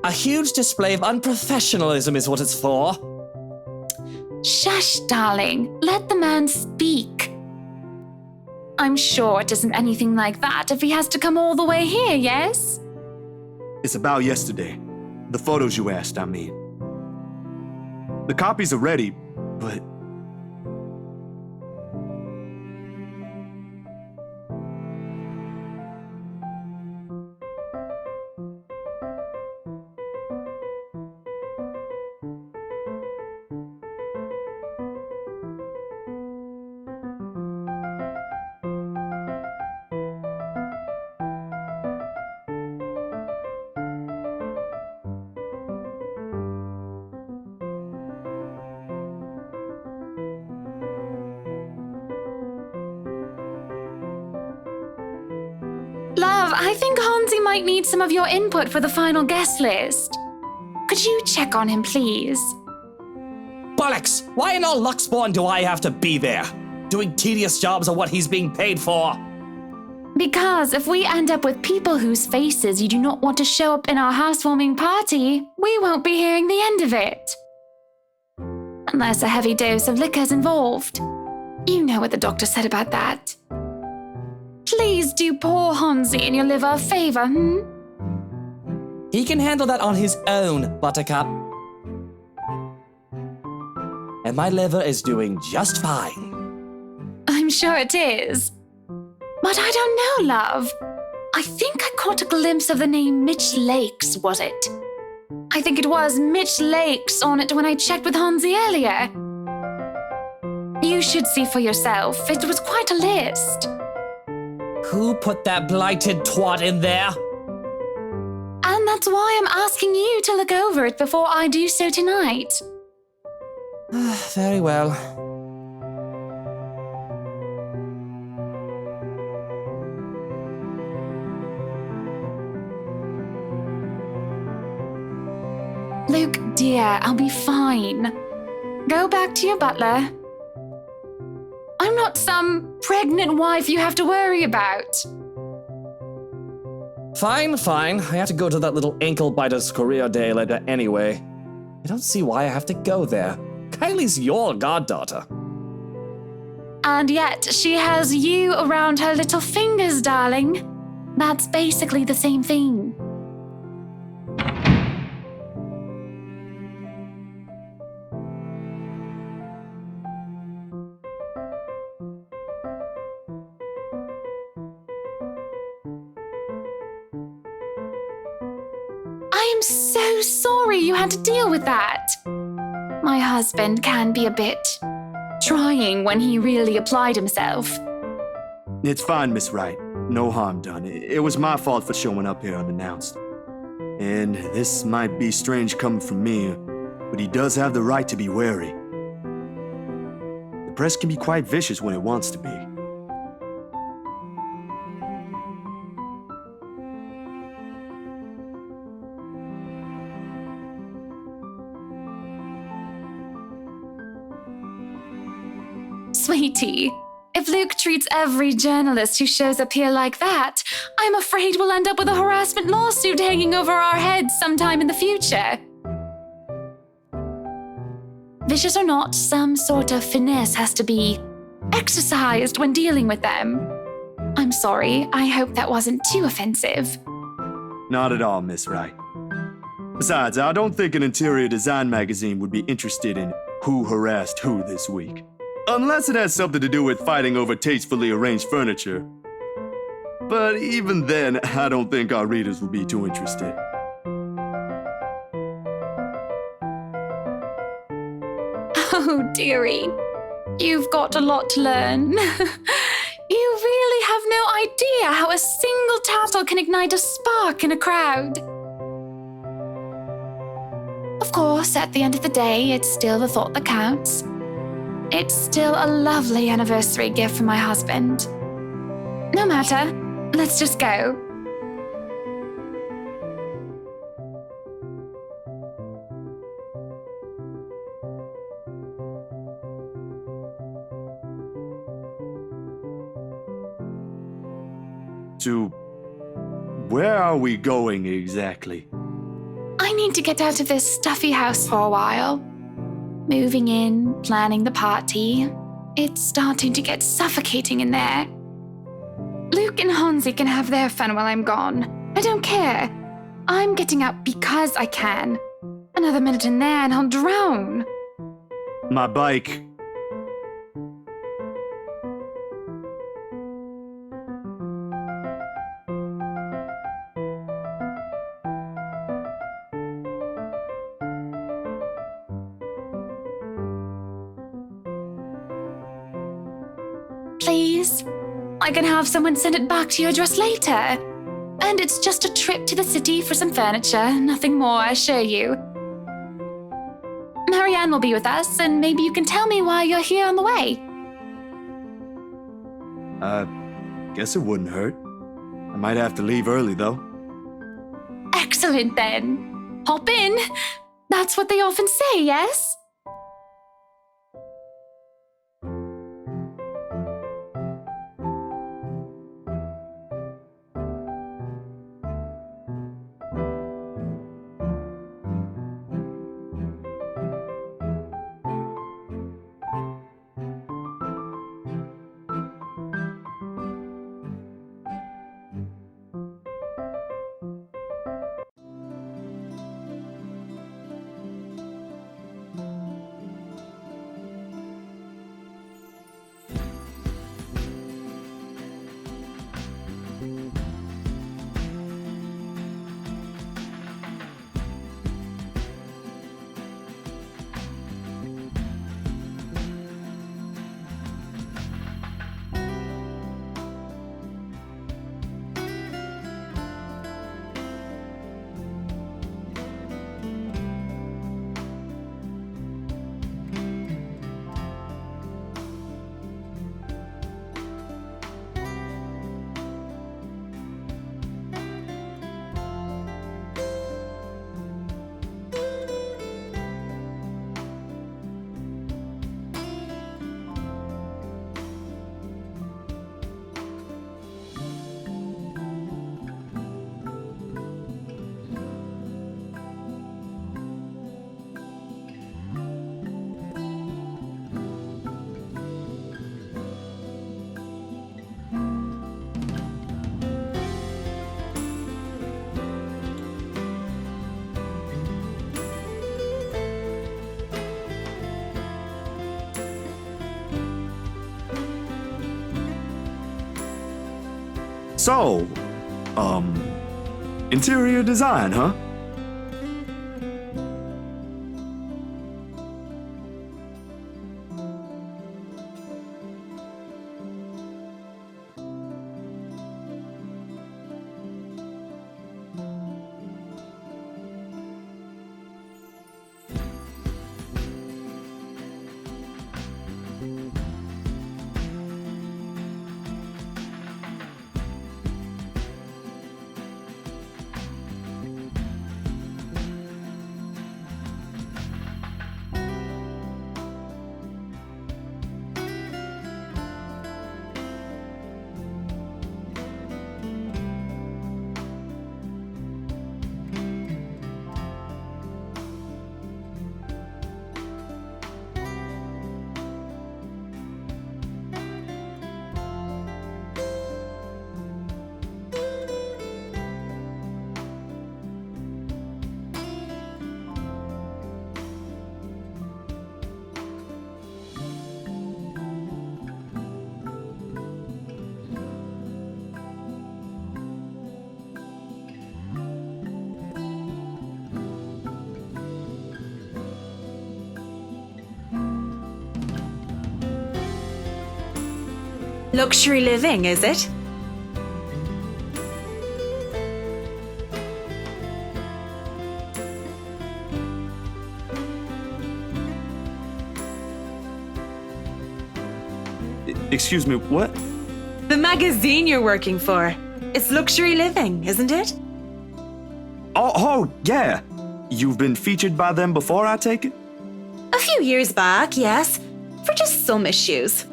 A huge display of unprofessionalism is what it's for. Shush, darling. Let the man speak. I'm sure it isn't anything like that if he has to come all the way here, yes? It's about yesterday. The photos you asked, I mean. The copies are ready, but... Love, I think Hansi might need some of your input for the final guest list. Could you check on him, please? Bollocks! Why in all Luxborn do I have to be there? Doing tedious jobs are what he's being paid for. Because if we end up with people whose faces you do not want to show up in our housewarming party, we won't be hearing the end of it. Unless a heavy dose of liquor's involved. You know what the doctor said about that. Please do poor Hansi and your liver a favor, He can handle that on his own, Buttercup. And my liver is doing just fine. I'm sure it is. But I don't know, love. I think I caught a glimpse of the name Mitch Lakes, was it? I think it was Mitch Lakes on it when I checked with Hansi earlier. You should see for yourself. It was quite a list. Who put that blighted twat in there? And that's why I'm asking you to look over it before I do so tonight. Very well. Luke, dear, I'll be fine. Go back to your butler. I'm not some pregnant wife you have to worry about. Fine. I have to go to that little ankle biter's career day later anyway. I don't see why I have to go there. Kylie's your goddaughter. And yet, she has you around her little fingers, darling. That's basically the same thing. I am so sorry you had to deal with that. My husband can be a bit trying when he really applied himself. It's fine, Miss Wright. No harm done. It was my fault for showing up here unannounced. And this might be strange coming from me, but he does have the right to be wary. The press can be quite vicious when it wants to be. Sweetie, if Luke treats every journalist who shows up here like that, I'm afraid we'll end up with a harassment lawsuit hanging over our heads sometime in the future. Vicious or not, some sort of finesse has to be exercised when dealing with them. I'm sorry, I hope that wasn't too offensive. Not at all, Miss Wright. Besides, I don't think an interior design magazine would be interested in who harassed who this week. Unless it has something to do with fighting over tastefully arranged furniture. But even then, I don't think our readers will be too interested. Oh, dearie. You've got a lot to learn. You really have no idea how a single tassel can ignite a spark in a crowd. Of course, at the end of the day, it's still the thought that counts. It's still a lovely anniversary gift for my husband. No matter, let's just go. To where are we going exactly? I need to get out of this stuffy house for a while. Moving in, planning the party. It's starting to get suffocating in there. Luke and Hansi can have their fun while I'm gone. I don't care. I'm getting out because I can. Another minute in there and I'll drown. My bike. Please? I can have someone send it back to your address later. And it's just a trip to the city for some furniture, nothing more, I assure you. Marianne will be with us, and maybe you can tell me why you're here on the way. Guess it wouldn't hurt. I might have to leave early, though. Excellent, then. Hop in. That's what they often say, yes? So, interior design, huh? Luxury living, is it? Excuse me, what? The magazine you're working for. It's luxury living, isn't it? Oh, yeah. You've been featured by them before, I take it? A few years back, yes, for just some issues.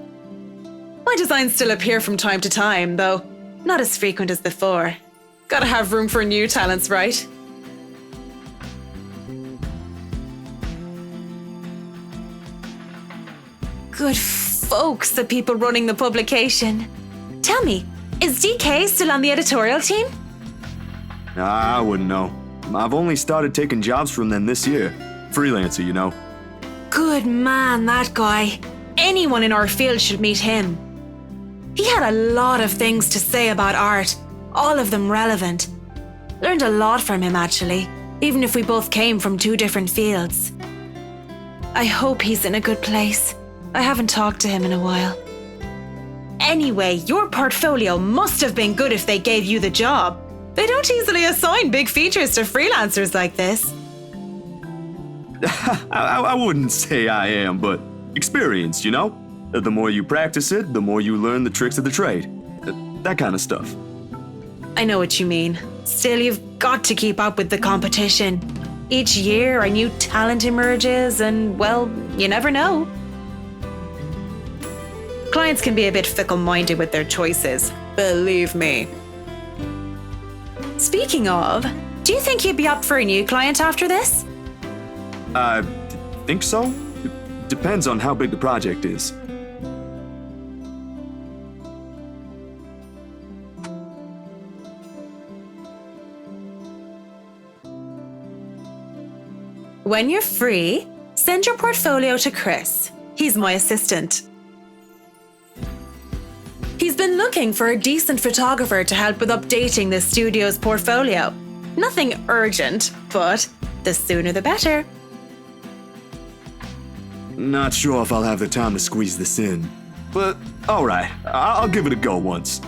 My designs still appear from time to time, though not as frequent as before. Gotta have room for new talents, right? Good folks, the people running the publication. Tell me, is DK still on the editorial team? I wouldn't know. I've only started taking jobs from them this year. Freelancer, you know. Good man, that guy. Anyone in our field should meet him. He had a lot of things to say about art, all of them relevant. Learned a lot from him, actually, even if we both came from two different fields. I hope he's in a good place. I haven't talked to him in a while. Anyway, your portfolio must have been good if they gave you the job. They don't easily assign big features to freelancers like this. I wouldn't say I am, but experienced, you know? The more you practice it, the more you learn the tricks of the trade. That kind of stuff. I know what you mean. Still, you've got to keep up with the competition. Each year, a new talent emerges, and, well, you never know. Clients can be a bit fickle-minded with their choices, believe me. Speaking of, do you think you'd be up for a new client after this? I think so. Depends on how big the project is. When you're free, send your portfolio to Chris. He's my assistant. He's been looking for a decent photographer to help with updating the studio's portfolio. Nothing urgent, but the sooner the better. Not sure if I'll have the time to squeeze this in. But, alright, I'll give it a go once.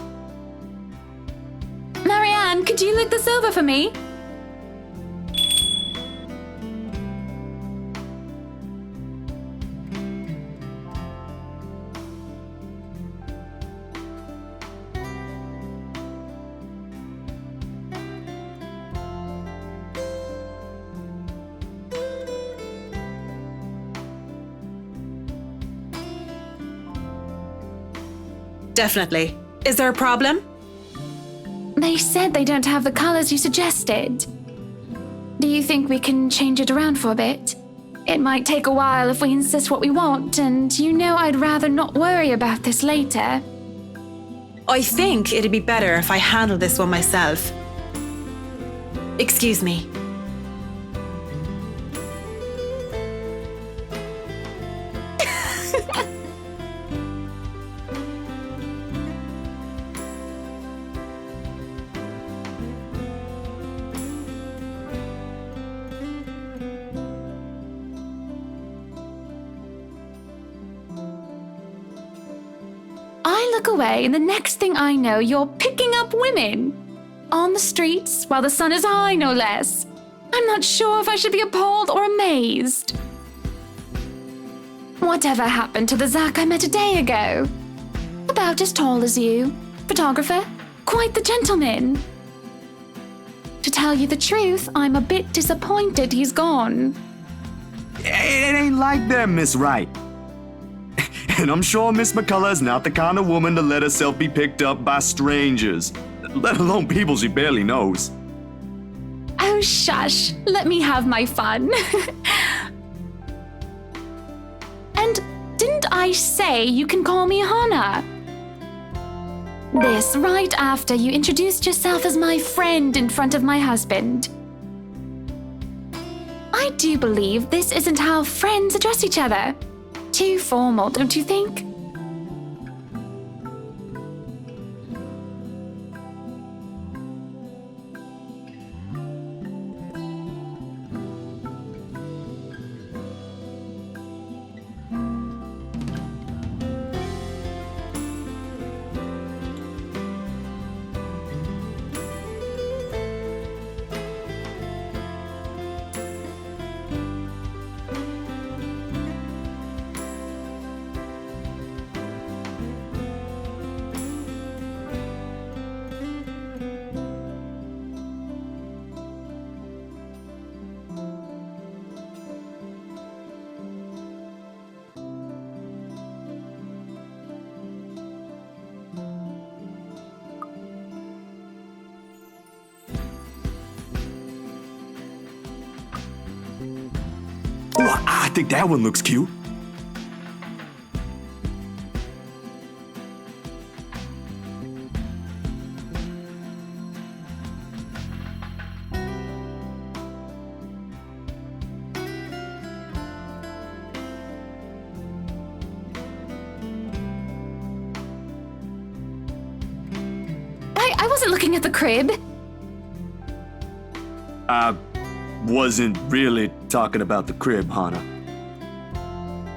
Marianne, could you look this over for me? Definitely. Is there a problem? They said they don't have the colors you suggested. Do you think we can change it around for a bit? It might take a while if we insist what we want, and you know I'd rather not worry about this later. I think it'd be better if I handle this one myself. Excuse me. look away, and the next thing I know, you're picking up women. On the streets, while the sun is high, no less. I'm not sure if I should be appalled or amazed. Whatever happened to the Zach I met a day ago? About as tall as you. Photographer. Quite the gentleman. To tell you the truth, I'm a bit disappointed he's gone. It ain't like that, Miss Wright. And I'm sure Miss McCullough's not the kind of woman to let herself be picked up by strangers, let alone people she barely knows. Oh, shush. Let me have my fun. And didn't I say you can call me Hannah? This right after you introduced yourself as my friend in front of my husband. I do believe this isn't how friends address each other. Too formal, don't you think? Oh, I think that one looks cute. I wasn't looking at the crib. I wasn't really talking about the crib, Hannah.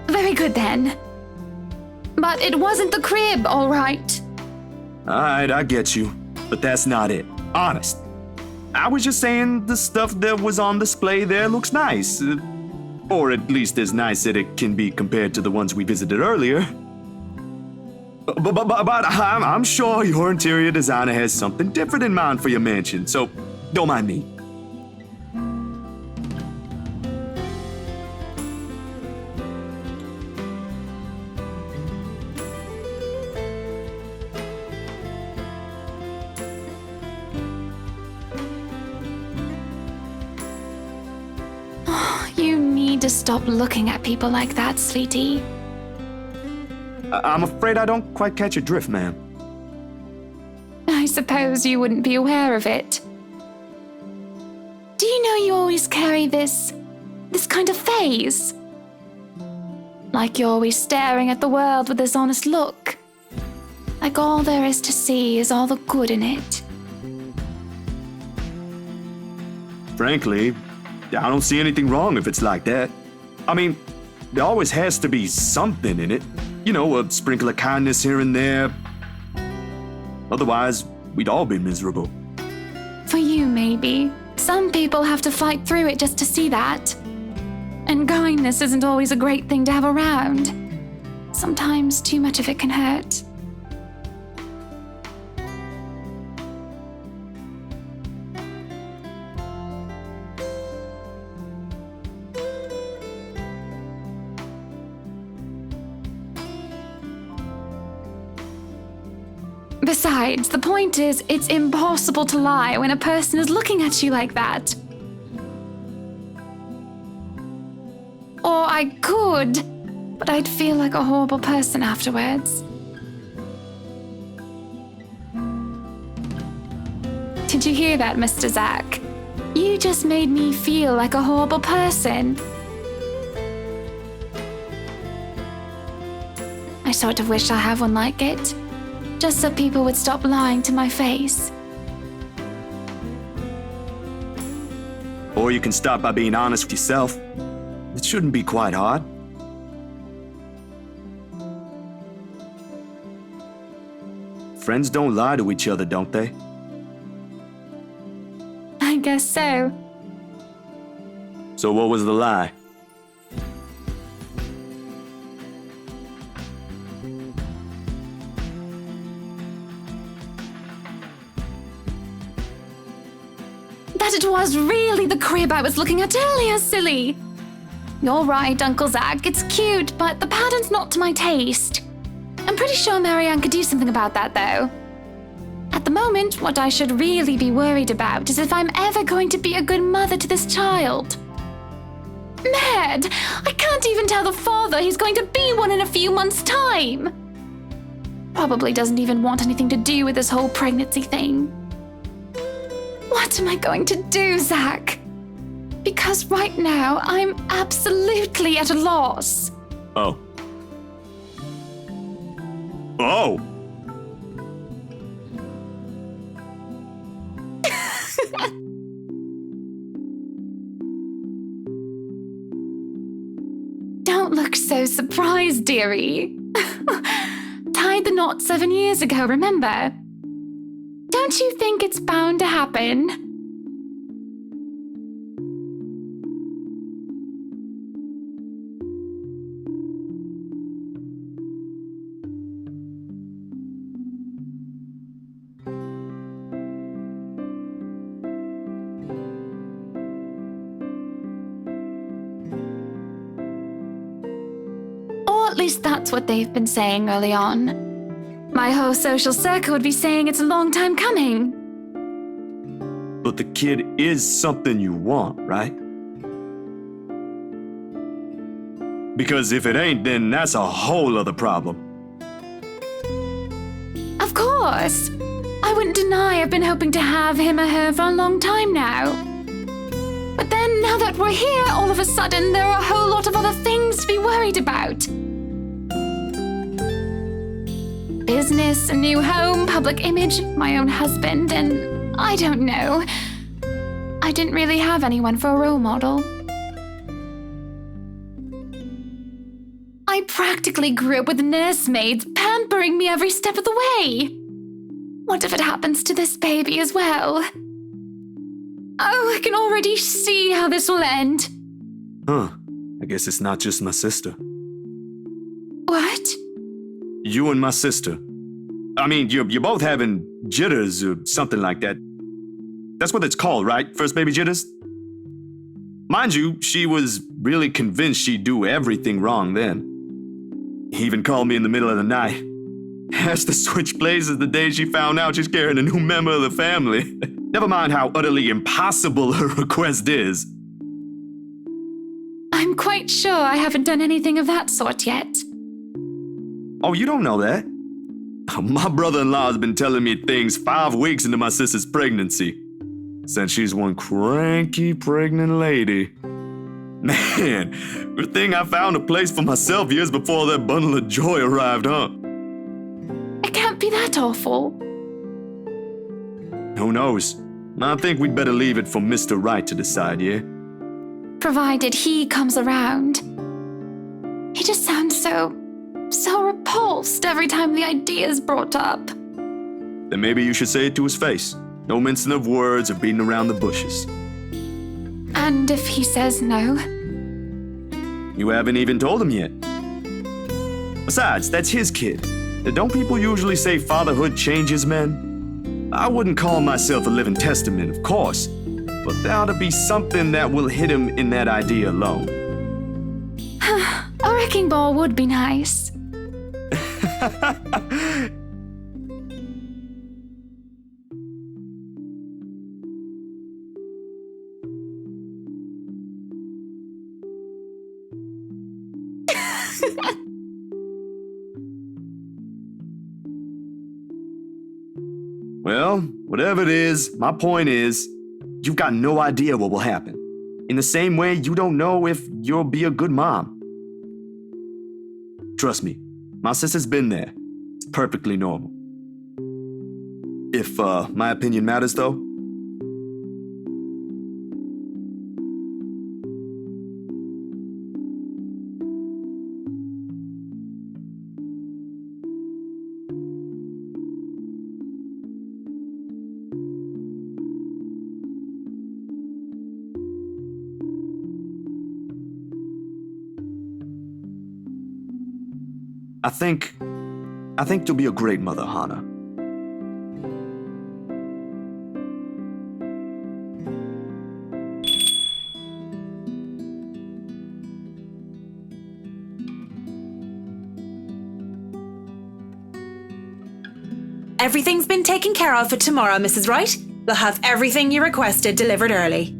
Very good then. But it wasn't the crib, all right. Alright, I get you. But that's not it. Honest. I was just saying the stuff that was on display there looks nice. Or at least as nice as it can be compared to the ones we visited earlier. But I'm sure your interior designer has something different in mind for your mansion, so don't mind me. You need to stop looking at people like that, sweetie. I'm afraid I don't quite catch your drift, ma'am. I suppose you wouldn't be aware of it. Do you know you always carry this kind of phase? Like you're always staring at the world with this honest look. Like all there is to see is all the good in it. Frankly, I don't see anything wrong if it's like that. I mean, there always has to be something in it. You know, a sprinkle of kindness here and there. Otherwise, we'd all be miserable. For you, maybe. Some people have to fight through it just to see that. And kindness isn't always a great thing to have around. Sometimes too much of it can hurt. Besides, the point is, it's impossible to lie when a person is looking at you like that. Or I could, but I'd feel like a horrible person afterwards. Did you hear that, Mr. Zach? You just made me feel like a horrible person. I sort of wish I had one like it. Just so people would stop lying to my face. Or you can start by being honest with yourself. It shouldn't be quite hard. friends don't lie to each other, don't they? I guess so. So what was the lie? That it was really the crib I was looking at earlier, silly. You're right, Uncle Zach. It's cute, but the pattern's not to my taste. I'm pretty sure Marianne could do something about that, though. At the moment, what I should really be worried about is if I'm ever going to be a good mother to this child. Mad! I can't even tell the father he's going to be one in a few months' time. Probably doesn't even want anything to do with this whole pregnancy thing. What am I going to do, Zach? Because right now, I'm absolutely at a loss. Oh. Oh! Don't look so surprised, dearie. Tied the knot 7 years ago, remember? Don't you think it's bound to happen? Or at least that's what they've been saying early on. My whole social circle would be saying it's a long time coming. But the kid is something you want, right? Because if it ain't, then that's a whole other problem. Of course. I wouldn't deny I've been hoping to have him or her for a long time now. But then, now that we're here, all of a sudden, there are a whole lot of other things to be worried about. Business, a new home, public image, my own husband, and I don't know. I didn't really have anyone for a role model. I practically grew up with nursemaids pampering me every step of the way. What if it happens to this baby as well? Oh, I can already see how this will end. Huh. I guess it's not just my sister. What? You and my sister. I mean, you're both having jitters or something like that. That's what it's called, right? First baby jitters? Mind you, she was really convinced she'd do everything wrong then. He even called me in the middle of the night. Asked to switch places the day she found out she's carrying a new member of the family. Never mind how utterly impossible her request is. I'm quite sure I haven't done anything of that sort yet. Oh, you don't know that? My brother-in-law has been telling me things 5 weeks into my sister's pregnancy. Since she's one cranky pregnant lady. Man, good thing I found a place for myself years before that bundle of joy arrived, huh? It can't be that awful. Who knows? I think we'd better leave it for Mr. Right to decide, yeah? Provided he comes around. He just sounds so repulsed every time the idea is brought up. Then maybe you should say it to his face. No mincing of words or beating around the bushes. And if he says no? You haven't even told him yet. Besides, that's his kid. Don't people usually say fatherhood changes men? I wouldn't call myself a living testament, of course, but there ought to be something that will hit him in that idea alone. A wrecking ball would be nice. Well, whatever it is, my point is, you've got no idea what will happen. In the same way, you don't know if you'll be a good mom. Trust me, my sister's been there. It's perfectly normal. If, my opinion matters, though, I think you'll be a great mother, Hana. Everything's been taken care of for tomorrow, Mrs. Wright. You'll have everything you requested delivered early.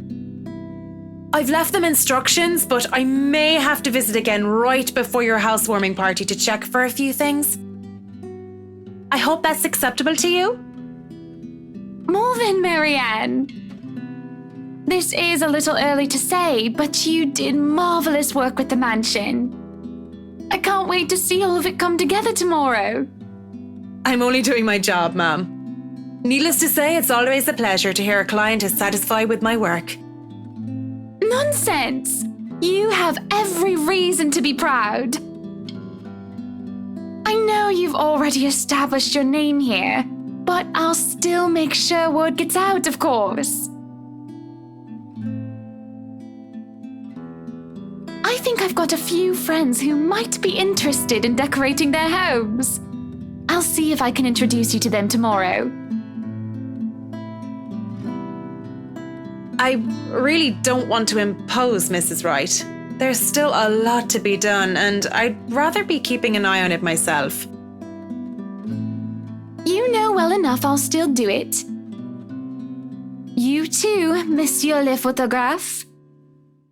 I've left them instructions, but I may have to visit again right before your housewarming party to check for a few things. I hope that's acceptable to you. More than Marianne. This is a little early to say, but you did marvelous work with the mansion. I can't wait to see all of it come together tomorrow. I'm only doing my job, ma'am. Needless to say, it's always a pleasure to hear a client is satisfied with my work. Nonsense! You have every reason to be proud. I know you've already established your name here, but I'll still make sure word gets out, of course. I think I've got a few friends who might be interested in decorating their homes. I'll see if I can introduce you to them tomorrow. I really don't want to impose, Mrs. Wright. There's still a lot to be done, and I'd rather be keeping an eye on it myself. You know well enough I'll still do it. You too, Monsieur le Photographe.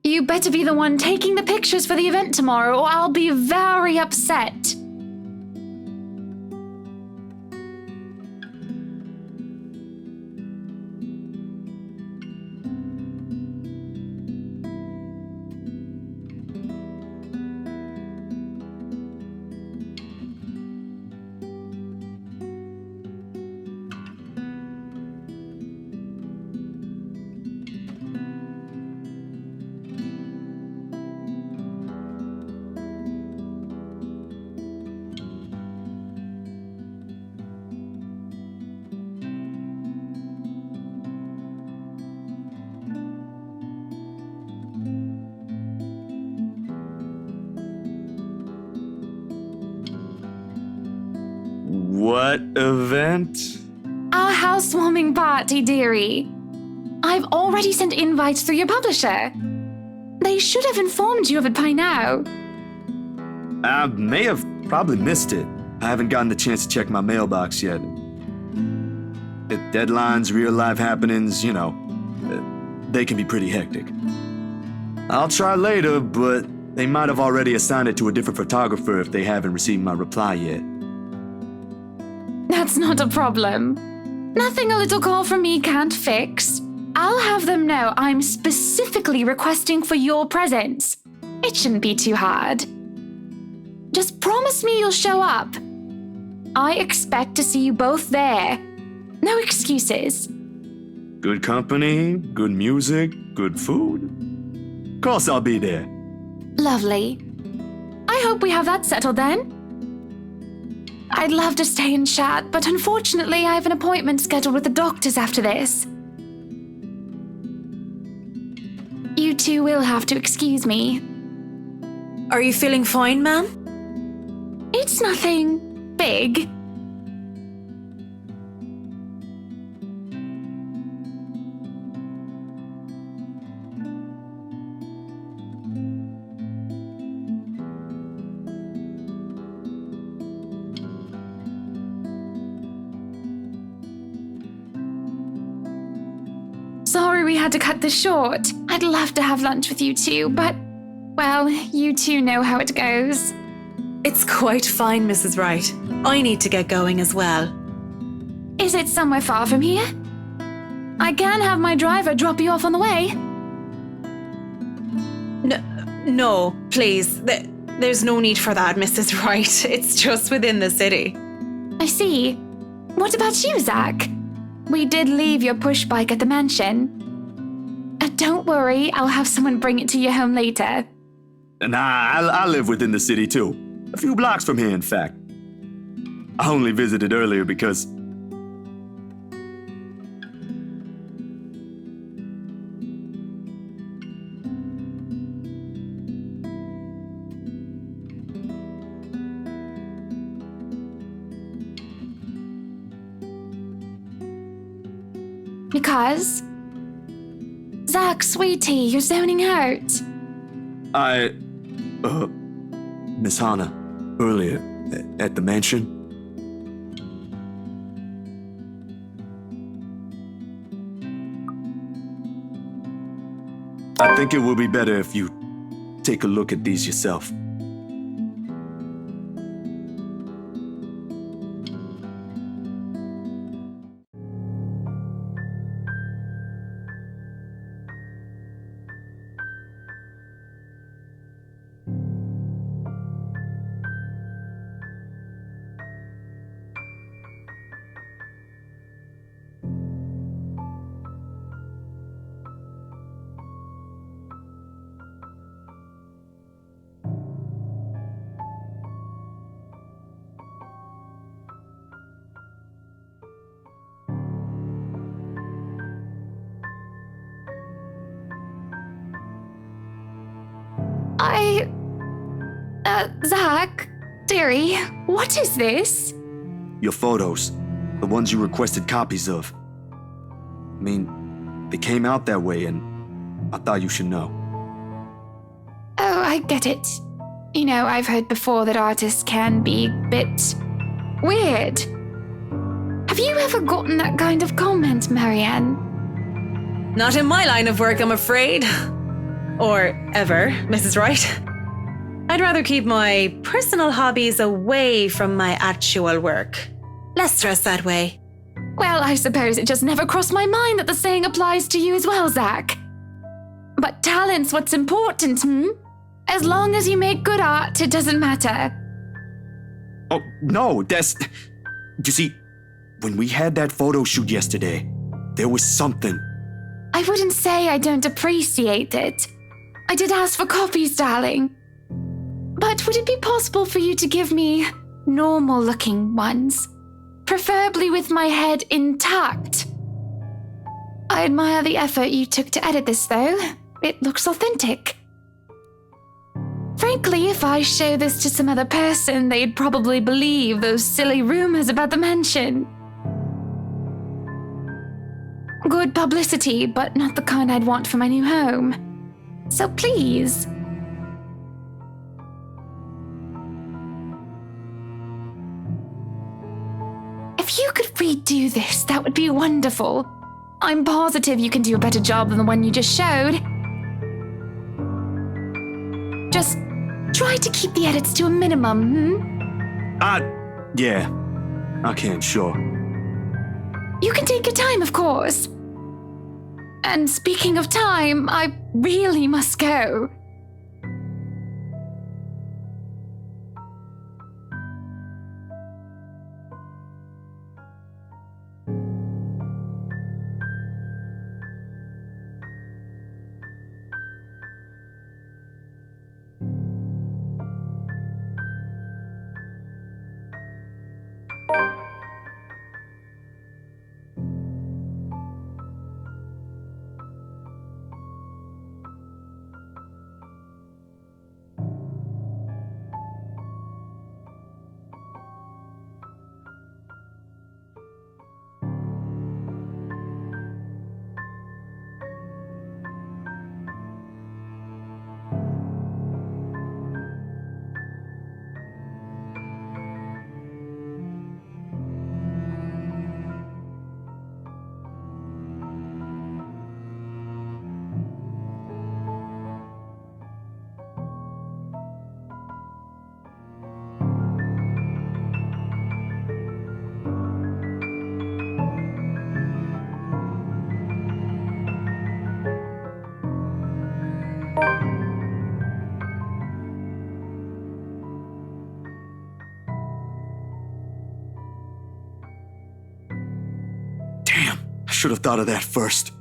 You better be the one taking the pictures for the event tomorrow, or I'll be very upset. What event? Our housewarming party, dearie. I've already sent invites through your publisher. They should have informed you of it by now. I may have probably missed it. I haven't gotten the chance to check my mailbox yet. Deadlines, real-life happenings, they can be pretty hectic. I'll try later, but they might have already assigned it to a different photographer if they haven't received my reply yet. That's not a problem. Nothing a little call from me can't fix. I'll have them know I'm specifically requesting for your presence. It shouldn't be too hard. Just promise me you'll show up. I expect to see you both there. No excuses. Good company, good music, good food. Of course I'll be there. Lovely. I hope we have that settled then. I'd love to stay and chat, but unfortunately I have an appointment scheduled with the doctors after this. You two will have to excuse me. Are you feeling fine, ma'am? It's nothing big. Sorry we had to cut this short. I'd love to have lunch with you two, but, well, you two know how it goes. It's quite fine, Mrs. Wright. I need to get going as well. Is it somewhere far from here? I can have my driver drop you off on the way. No, please. There's no need for that, Mrs. Wright. It's just within the city. I see. What about you, Zach? We did leave your push bike at the mansion. Don't worry, I'll have someone bring it to your home later. Nah, I live within the city too. A few blocks from here, in fact. I only visited earlier because... Because? Zach, sweetie, you're zoning out. Miss Hannah, earlier, at the mansion. I think it will be better if you take a look at these yourself. Zach, dearie, what is this? Your photos, the ones you requested copies of. I mean, they came out that way, and I thought you should know. Oh, I get it. You know, I've heard before that artists can be a bit weird. Have you ever gotten that kind of comment, Marianne? Not in my line of work, I'm afraid. Or ever, Mrs. Wright. I'd rather keep my personal hobbies away from my actual work. Less stress that way. Well, I suppose it just never crossed my mind that the saying applies to you as well, Zach. But talent's what's important, As long as you make good art, it doesn't matter. Oh, no, that's... You see, when we had that photo shoot yesterday, there was something. I wouldn't say I don't appreciate it. I did ask for copies, darling. But would it be possible for you to give me normal-looking ones? Preferably with my head intact. I admire the effort you took to edit this, though. It looks authentic. Frankly, if I show this to some other person, they'd probably believe those silly rumors about the mansion. Good publicity, but not the kind I'd want for my new home. So please... If you could redo this, that would be wonderful. I'm positive you can do a better job than the one you just showed. Just try to keep the edits to a minimum, Yeah. Okay, I'm sure. You can take your time, of course. And speaking of time, I really must go. Damn, I should have thought of that first.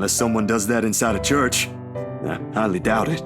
Unless someone does that inside a church. I highly doubt it.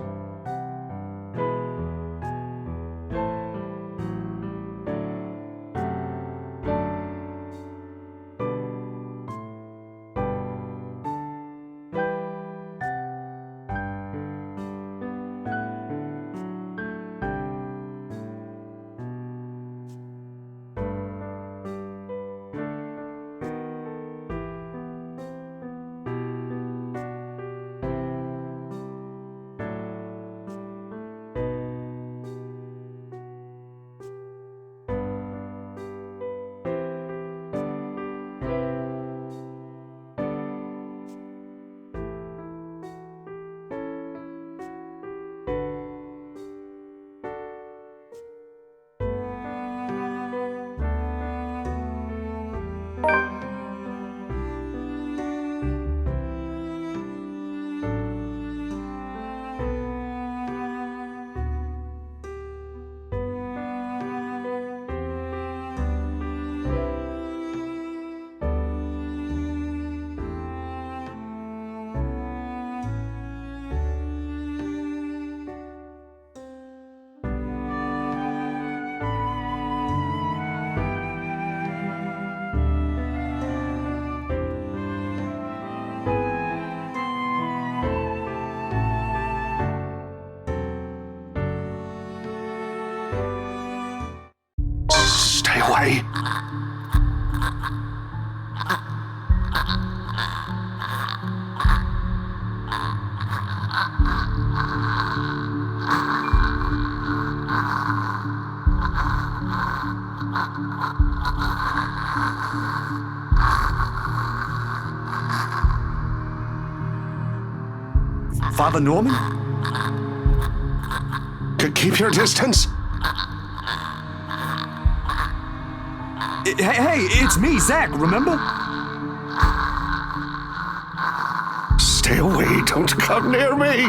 Stay away. Father Norman? Keep your distance. Hey, it's me, Zach, remember? Stay away. Don't come near me.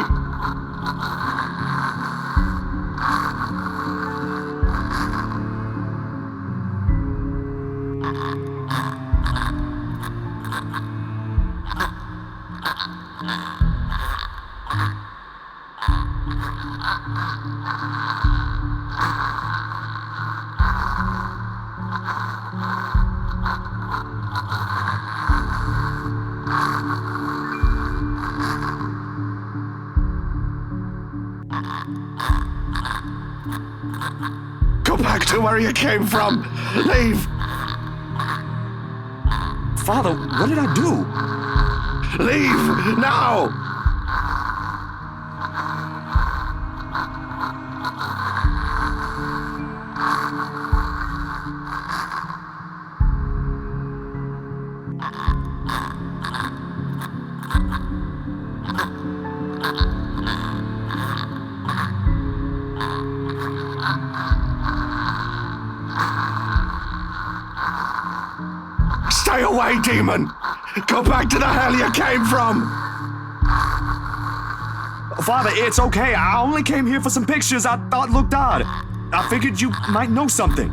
Go back to where you came from. Leave. Father, what did I do? Leave now. Stay away, demon! Go back to the hell you came from! Father, it's okay. I only came here for some pictures I thought looked odd. I figured you might know something.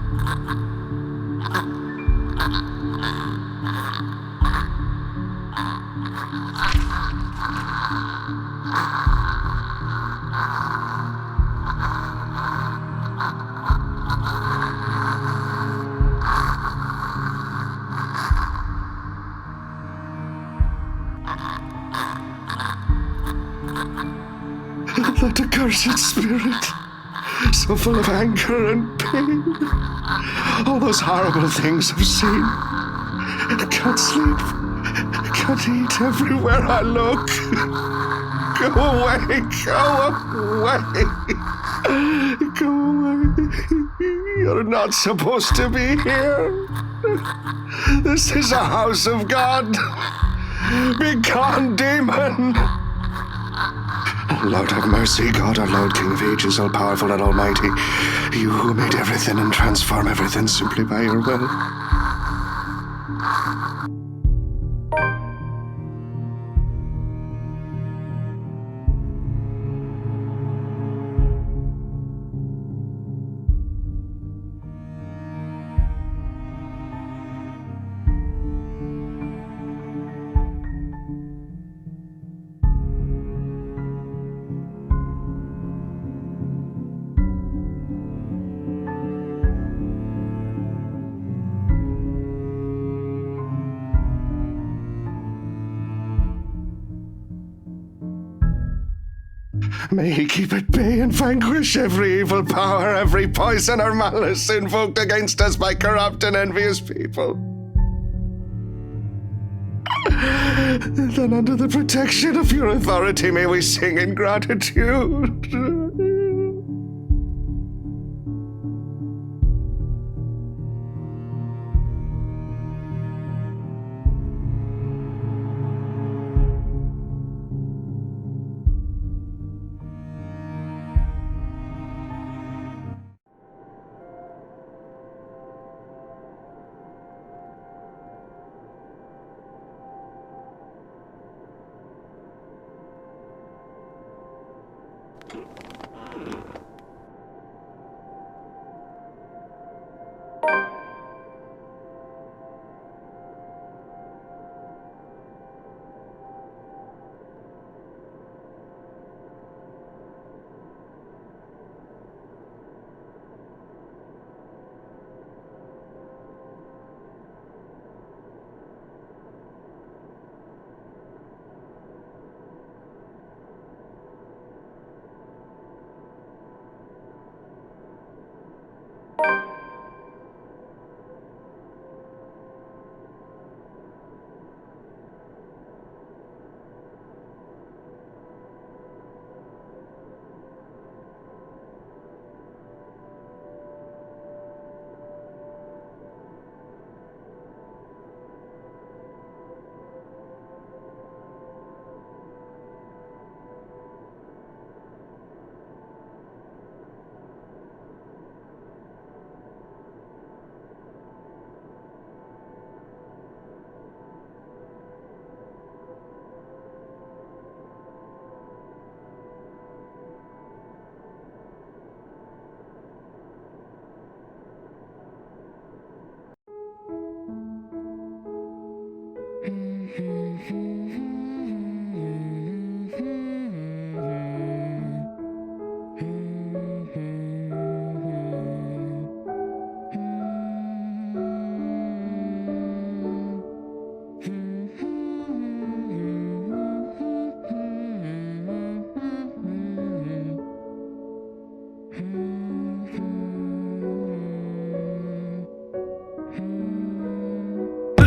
That accursed spirit, so full of anger and pain. All those horrible things I've seen. I can't sleep, I can't eat everywhere I look. Go away, go away. You're not supposed to be here. This is a house of God. Be gone, demon. Lord have mercy, God, our Lord, King of ages, all-powerful and almighty, you who made everything and transform everything simply by your will. May he keep at bay and vanquish every evil power, every poison or malice invoked against us by corrupt and envious people. Then under the protection of your authority may we sing in gratitude.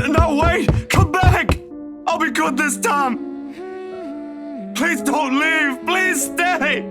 No, wait! Come back! I'll be good this time! Please don't leave! Please stay!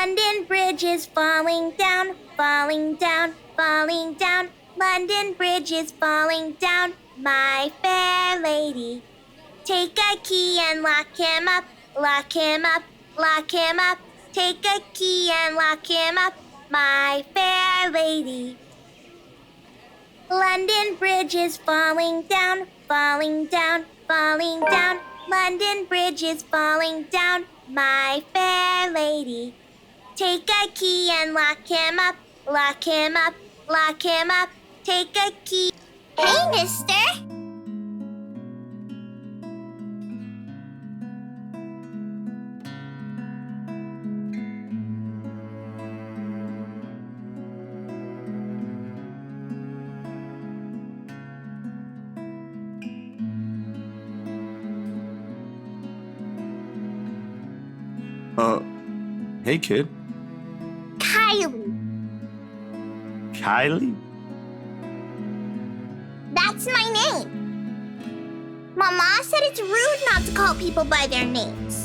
London Bridge is falling down, falling down, falling down. London Bridge is falling down, my fair lady. Take a key and lock him up, lock him up, lock him up. Take a key and lock him up, my fair lady. London Bridge is falling down, falling down, falling down. London Bridge is falling down, my fair lady. Take a key and lock him up, lock him up, lock him up. Take a key. Hey, mister. Hey, kid. Kylie. Kylie? That's my name. Mama said it's rude not to call people by their names.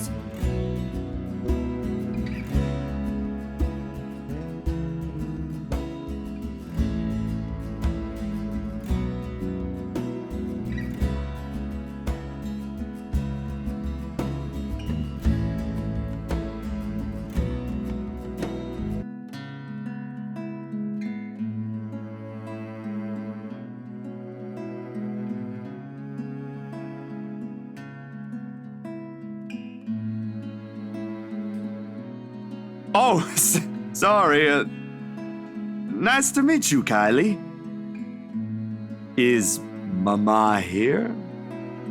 Oh, sorry. Nice to meet you, Kylie. Is Mama here?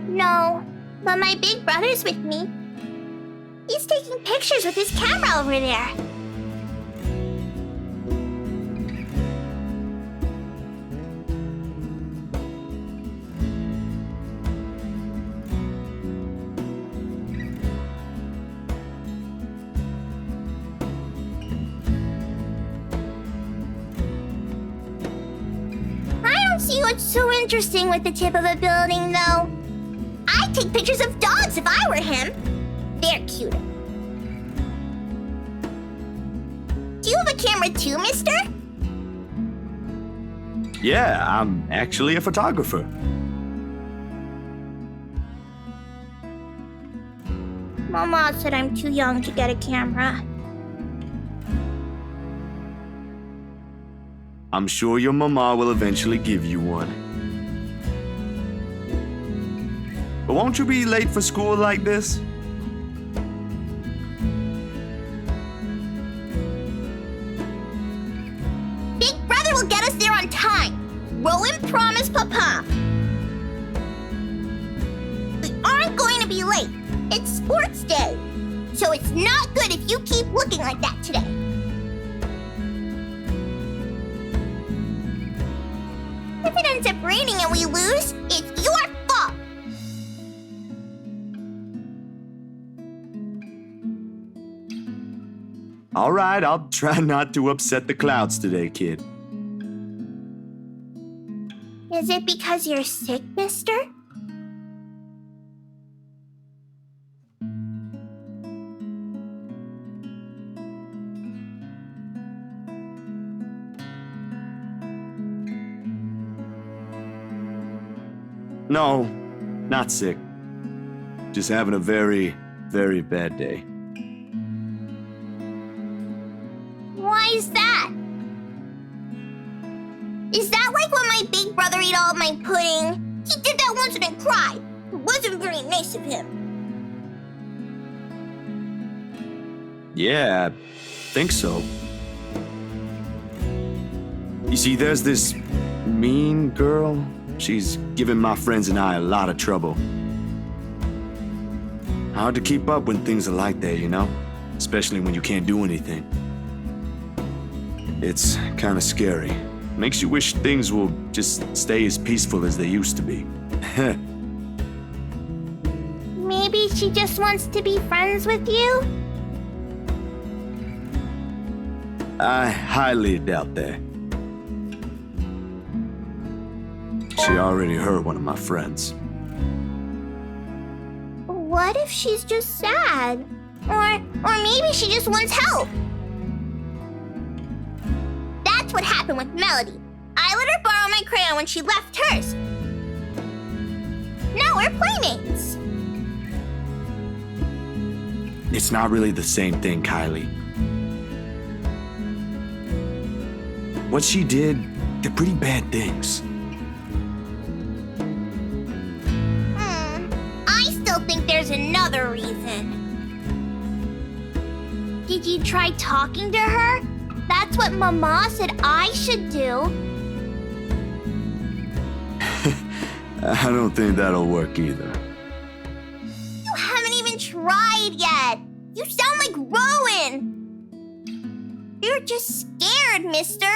No, but my big brother's with me. He's taking pictures with his camera over there. See what's so interesting with the tip of a building, though. I'd take pictures of dogs if I were him. They're cuter. Do you have a camera too, mister? Yeah, I'm actually a photographer. Mama said I'm too young to get a camera. I'm sure your mama will eventually give you one. But won't you be late for school like this? Big brother will get us there on time. Rowan promised Papa. We aren't going to be late. It's sports day. So it's not good if you keep looking like that today. If it ends up raining and we lose, it's your fault. All right, I'll try not to upset the clouds today, kid. Is it because you're sick, mister? No, not sick. Just having a very, very bad day. Why is that? Is that like when my big brother ate all of my pudding? He did that once and then cried. It wasn't very nice of him. Yeah, I think so. You see, there's this mean girl. She's given my friends and I a lot of trouble. Hard to keep up when things are like that, you know? Especially when you can't do anything. It's kind of scary. Makes you wish things will just stay as peaceful as they used to be. Maybe she just wants to be friends with you? I highly doubt that. She already hurt one of my friends. What if she's just sad? Or maybe she just wants help? That's what happened with Melody. I let her borrow my crayon when she left hers. Now we're playmates. It's not really the same thing, Kylie. What she did, they're pretty bad things. I still think there's another reason. Did you try talking to her? That's what Mama said I should do. I don't think that'll work either. You haven't even tried yet. You sound like Rowan. You're just scared, mister.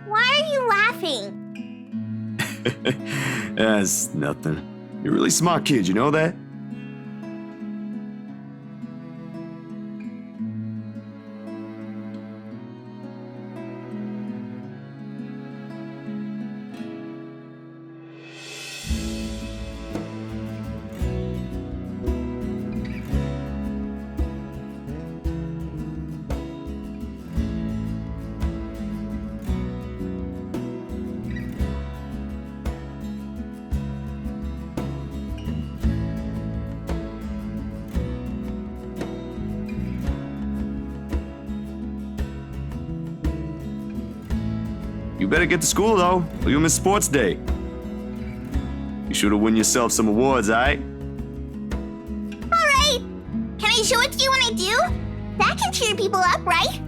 Why are you laughing? That's nothing. You're a really smart kid, you know that? You better get to school, though, or you'll miss sports day. You should have won yourself some awards, aight? Alright. Can I show it to you when I do? That can cheer people up, right?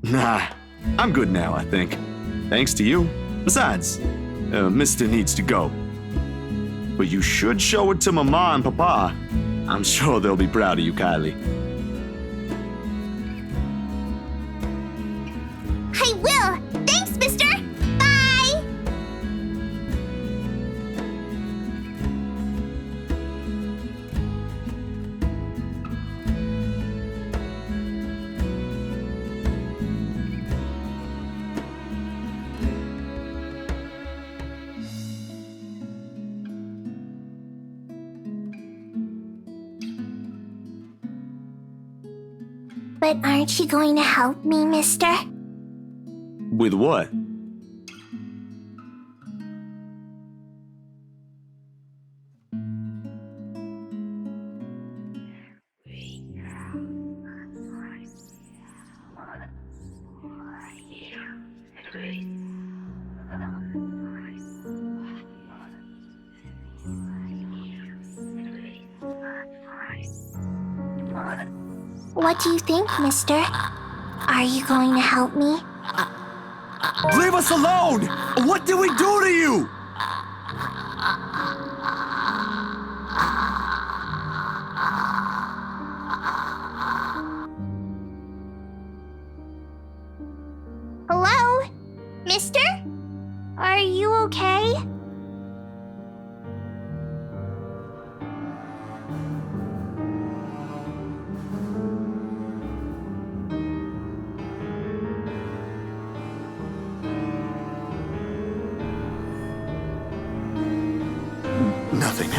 Nah, I'm good now, I think. Thanks to you. Besides, Mister needs to go. But you should show it to Mama and Papa. I'm sure they'll be proud of you, Kylie. I will. Thanks, mister. Bye. But aren't you going to help me, mister? With what? What do you think, mister? Are you going to help me? Leave us alone! What did we do to you? Hello? Mister? Are you okay? Nothing.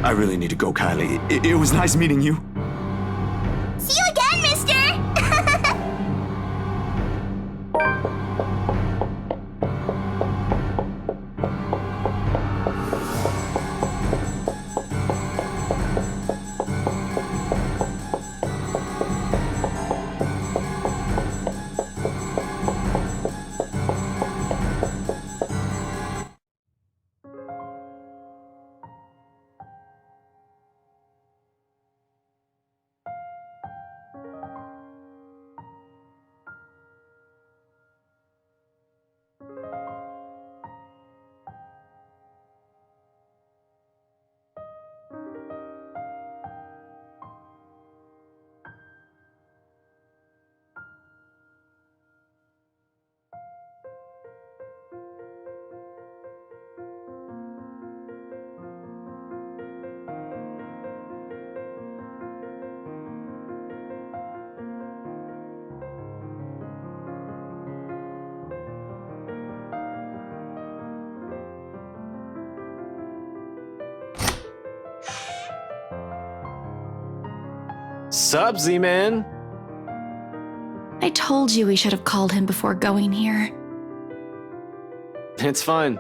I really need to go, Kylie. It was nice meeting you. See you again, mister! Sup, Z-Man? I told you we should have called him before going here. It's fine.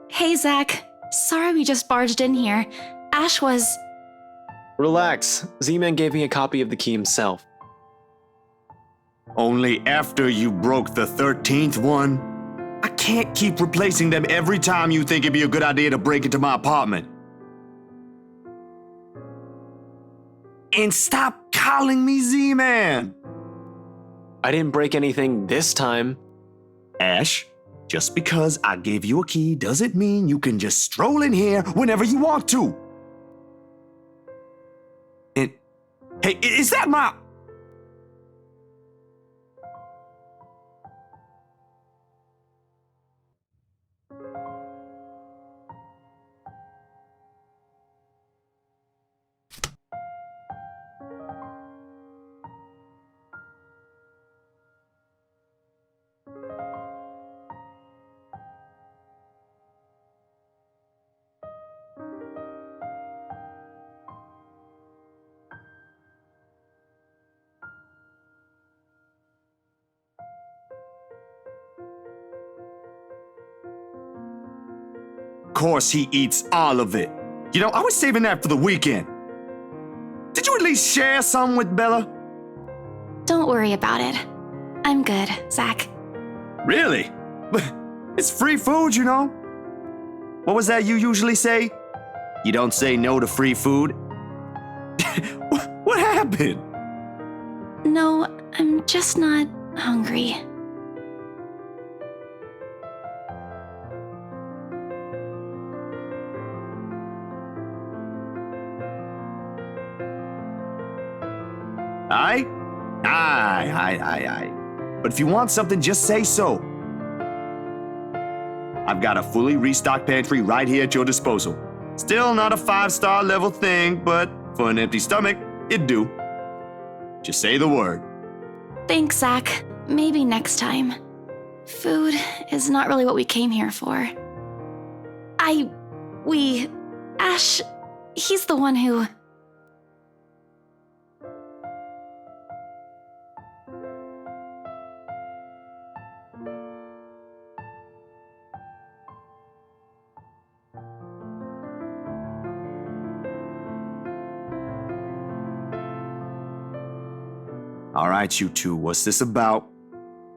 Hey, Zach. Sorry we just barged in here. Ash was... Relax. Z-Man gave me a copy of the key himself. Only after you broke the 13th one? I can't keep replacing them every time you think it'd be a good idea to break into my apartment. And stop calling me Z-Man! I didn't break anything this time. Ash, just because I gave you a key doesn't mean you can just stroll in here whenever you want to. And, hey, is that my... Of course he eats all of it. You know, I was saving that for the weekend. Did you at least share some with Bella? Don't worry about it. I'm good, Zach. Really? It's free food, you know? What was that you usually say? You don't say no to free food? What happened? No, I'm just not hungry. Aye. But if you want something, just say so. I've got a fully restocked pantry right here at your disposal. Still not a 5-star level thing, but for an empty stomach, it'd do. Just say the word. Thanks, Zach. Maybe next time. Food is not really what we came here for. Ash, he's the one who... All right, you two, what's this about?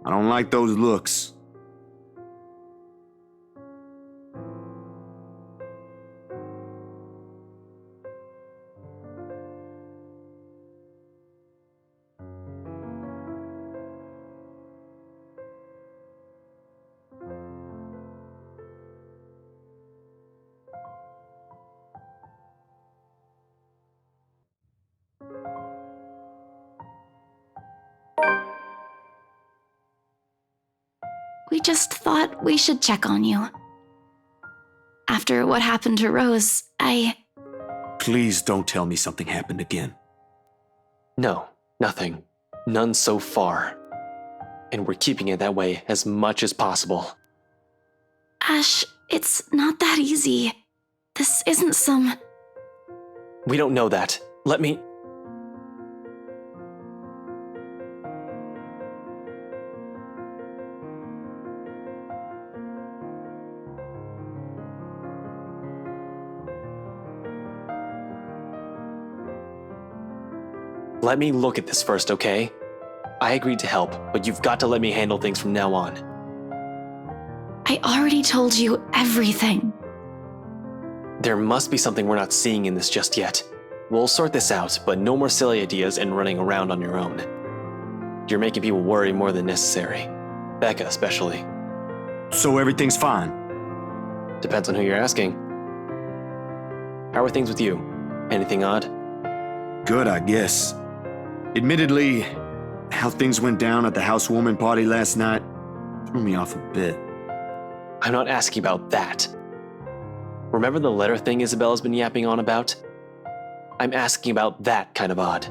I don't like those looks. We just thought we should check on you. After what happened to Rose, Please don't tell me something happened again. No, nothing. None so far. And we're keeping it that way as much as possible. Ash, it's not that easy. This isn't some... We don't know that. Let me look at this first, okay? I agreed to help, but you've got to let me handle things from now on. I already told you everything. There must be something we're not seeing in this just yet. We'll sort this out, but no more silly ideas and running around on your own. You're making people worry more than necessary. Becca especially. So everything's fine? Depends on who you're asking. How are things with you? Anything odd? Good, I guess. Admittedly, how things went down at the housewarming party last night threw me off a bit. I'm not asking about that. Remember the letter thing Isabella's been yapping on about? I'm asking about that kind of odd.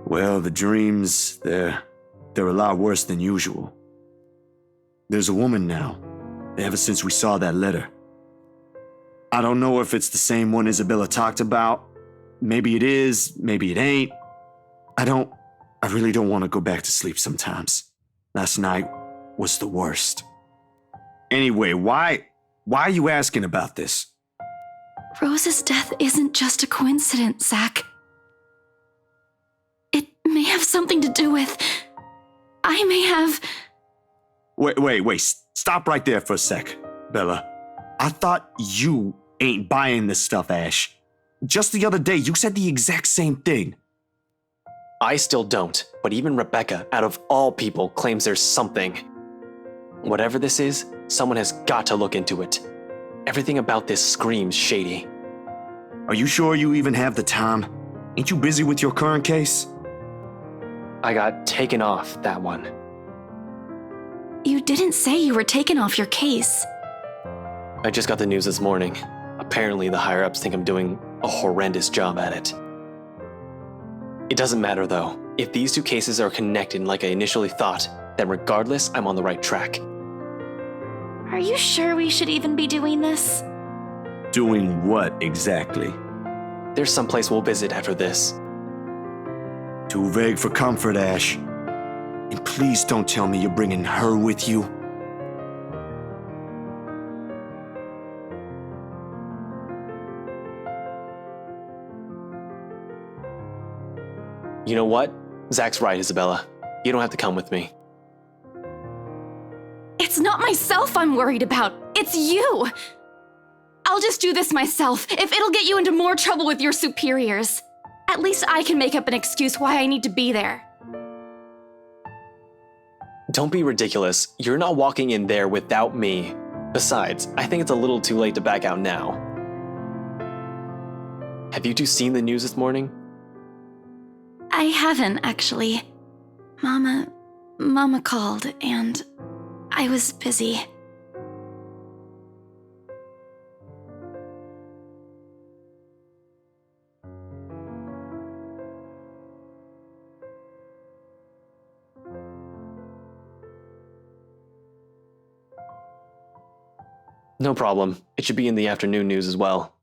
Well, the dreams, they're a lot worse than usual. There's a woman now, ever since we saw that letter. I don't know if it's the same one Isabella talked about. Maybe it is, maybe it ain't. I really don't want to go back to sleep sometimes. Last night was the worst. Anyway, why are you asking about this? Rose's death isn't just a coincidence, Zach. It may have something to do with... I may have... Wait, stop right there for a sec, Bella. I thought you ain't buying this stuff, Ash. Just the other day, you said the exact same thing. I still don't, but even Rebecca, out of all people, claims there's something. Whatever this is, someone has got to look into it. Everything about this screams shady. Are you sure you even have the time? Ain't you busy with your current case? I got taken off that one. You didn't say you were taken off your case. I just got the news this morning. Apparently the higher-ups think I'm doing a horrendous job at it. It doesn't matter though. If these two cases are connected like I initially thought, then regardless, I'm on the right track. Are you sure we should even be doing this? Doing what exactly? There's some place we'll visit after this. Too vague for comfort, Ash. And please don't tell me you're bringing her with you. You know what? Zach's right, Isabella. You don't have to come with me. It's not myself I'm worried about. It's you. I'll just do this myself, if it'll get you into more trouble with your superiors. At least I can make up an excuse why I need to be there. Don't be ridiculous. You're not walking in there without me. Besides, I think it's a little too late to back out now. Have you two seen the news this morning? I haven't, actually. Mama called, and I was busy. No problem. It should be in the afternoon news as well.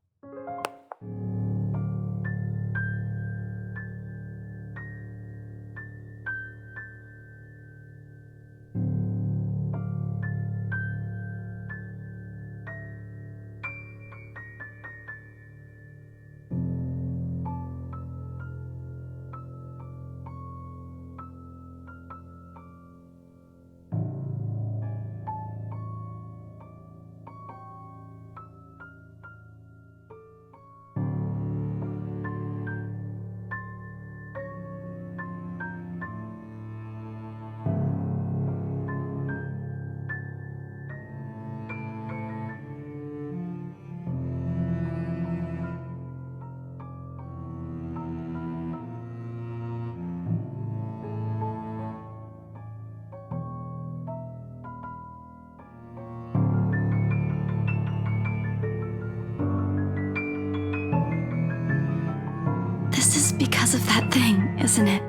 This is because of that thing, isn't it?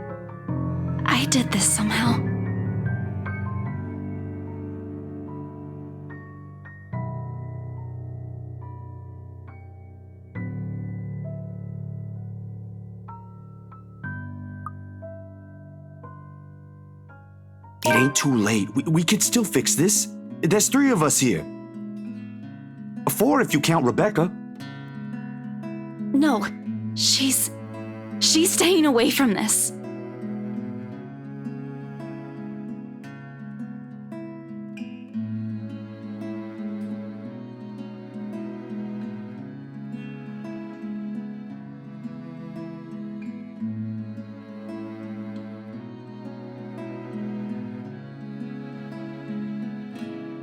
I did this somehow. It ain't too late. We could still fix this. There's 3 of us here. 4 if you count Rebecca. No, she's staying away from this.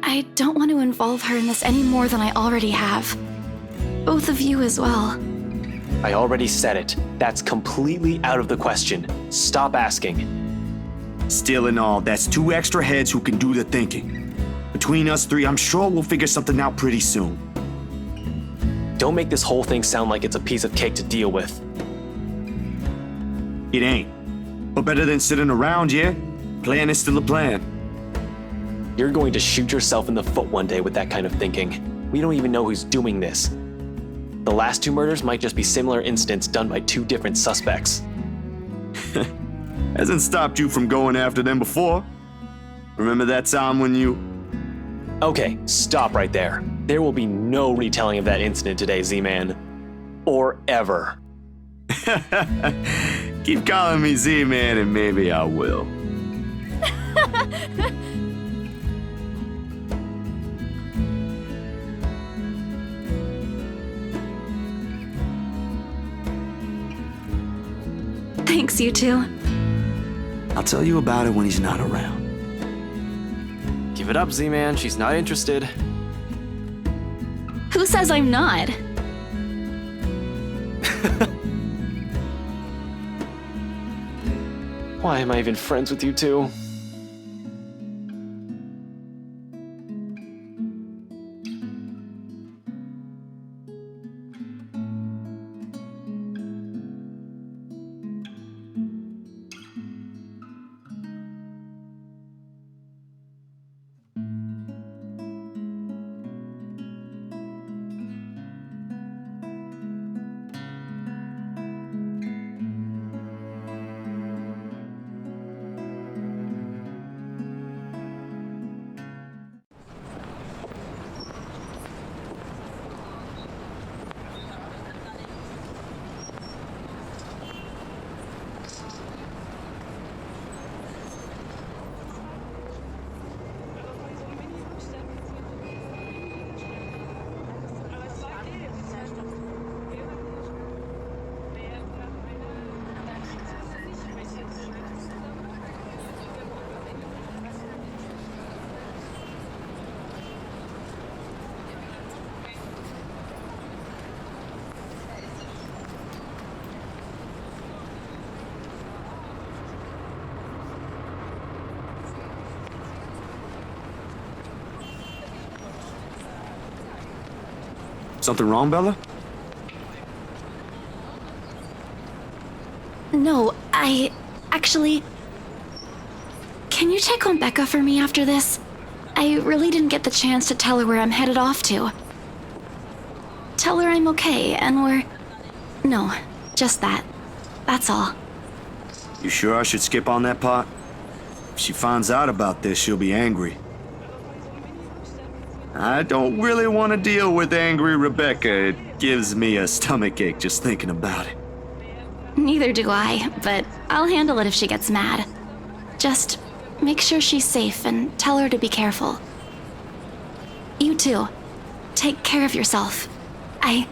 I don't want to involve her in this any more than I already have. Both of you as well. I already said it. That's completely out of the question. Stop asking. Still in all, that's 2 extra heads who can do the thinking. Between us 3, I'm sure we'll figure something out pretty soon. Don't make this whole thing sound like it's a piece of cake to deal with. It ain't. But better than sitting around, yeah? Plan is still a plan. You're going to shoot yourself in the foot one day with that kind of thinking. We don't even know who's doing this. The last 2 murders might just be similar incidents done by 2 different suspects. Hasn't stopped you from going after them before. Remember that time when you... Okay, stop right there. There will be no retelling of that incident today, Z-Man. Or ever. Keep calling me Z-Man and maybe I will. Thanks, you two. I'll tell you about it when he's not around. Give it up, Z-Man. She's not interested. Who says I'm not? Why am I even friends with you two? Something wrong, Bella? No, actually... Can you check on Becca for me after this? I really didn't get the chance to tell her where I'm headed off to. Tell her I'm okay and we're... No, just that. That's all. You sure I should skip on that part? If she finds out about this, she'll be angry. I don't really want to deal with angry Rebecca. It gives me a stomachache just thinking about it. Neither do I, but I'll handle it if she gets mad. Just make sure she's safe and tell her to be careful. You too. Take care of yourself. I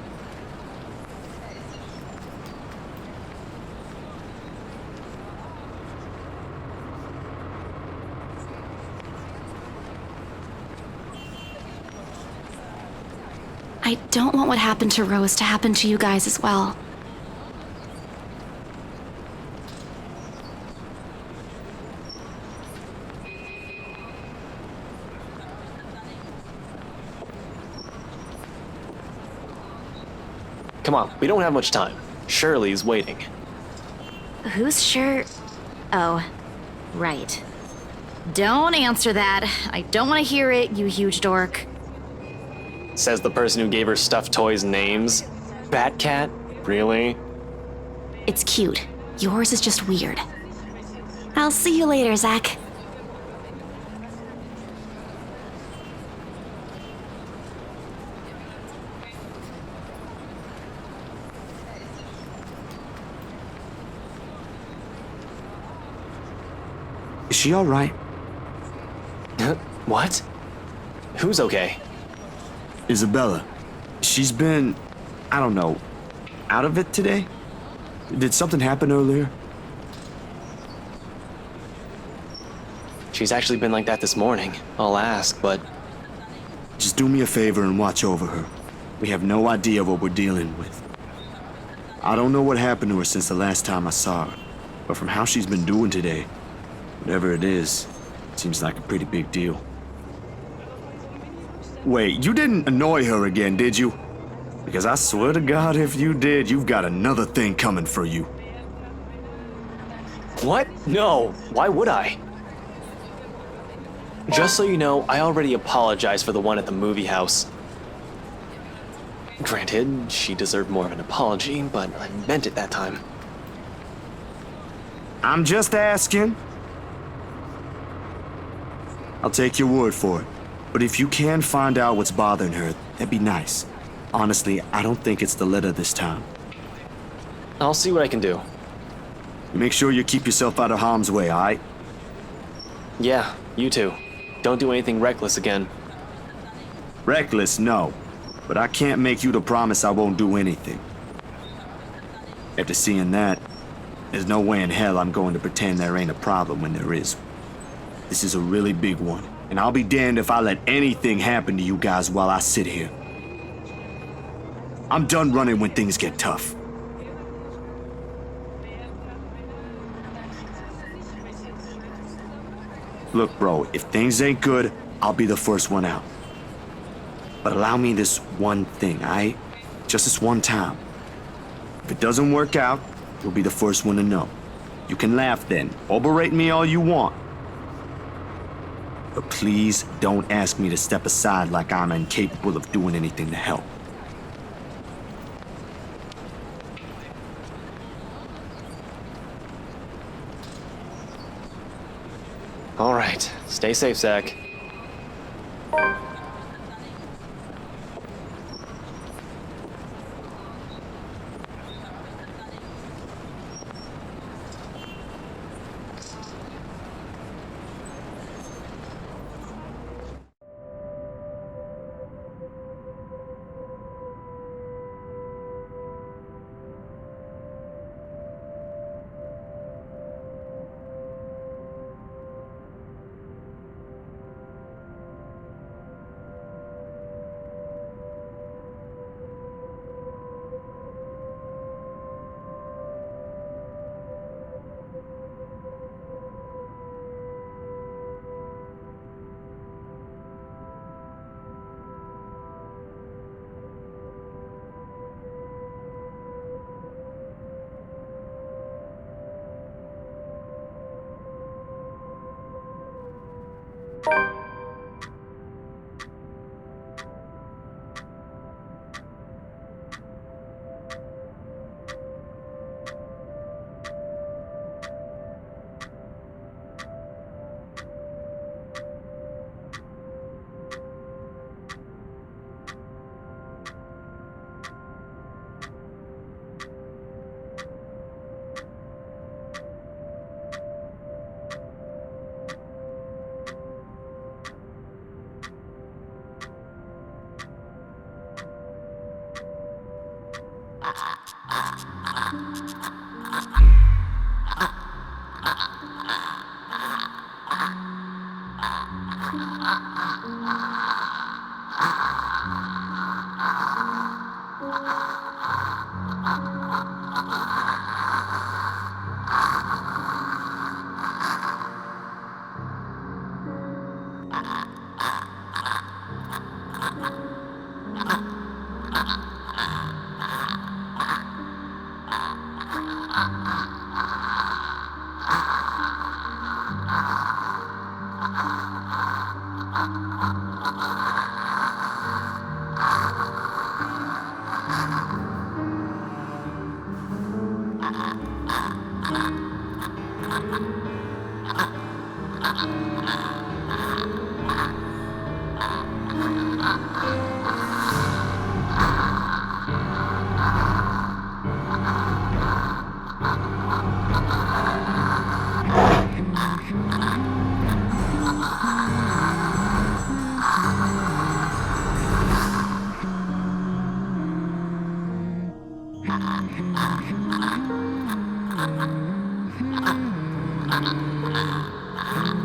don't want what happened to Rose to happen to you guys as well. Come on, we don't have much time. Shirley's waiting. Who's sure? Oh, right. Don't answer that. I don't want to hear it, you huge dork. Says the person who gave her stuffed toys names. Batcat? Really? It's cute. Yours is just weird. I'll see you later, Zach. Is she all right? What? Who's okay? Isabella. She's been, I don't know, out of it today? Did something happen earlier? She's actually been like that this morning. I'll ask, but Just do me a favor and watch over her. We have no idea what we're dealing with. I don't know what happened to her since the last time I saw her, but from how she's been doing today, whatever it is, seems like a pretty big deal. Wait, you didn't annoy her again, did you? Because I swear to God, if you did, you've got another thing coming for you. what? No, why would I? Just so you know, I already apologized for the one at the movie house. Granted, she deserved more of an apology, but I meant it that time. I'm just asking. I'll take your word for it. But if you can find out what's bothering her, that'd be nice. Honestly, I don't think it's the letter this time. I'll see what I can do. Make sure you keep yourself out of harm's way, alright? Yeah, you too. Don't do anything reckless again. Reckless, no. But I can't make you to promise I won't do anything. After seeing that, there's no way in hell I'm going to pretend there ain't a problem when there is. This is a really big one, and I'll be damned if I let anything happen to you guys while I sit here. I'm done running when things get tough. Look, bro, if things ain't good, I'll be the first one out. But allow me this one thing, alright? Just this one time. If it doesn't work out, you'll be the first one to know. You can laugh then, or berate me all you want. But please don't ask me to step aside like I'm incapable of doing anything to help. All right, stay safe, Zach.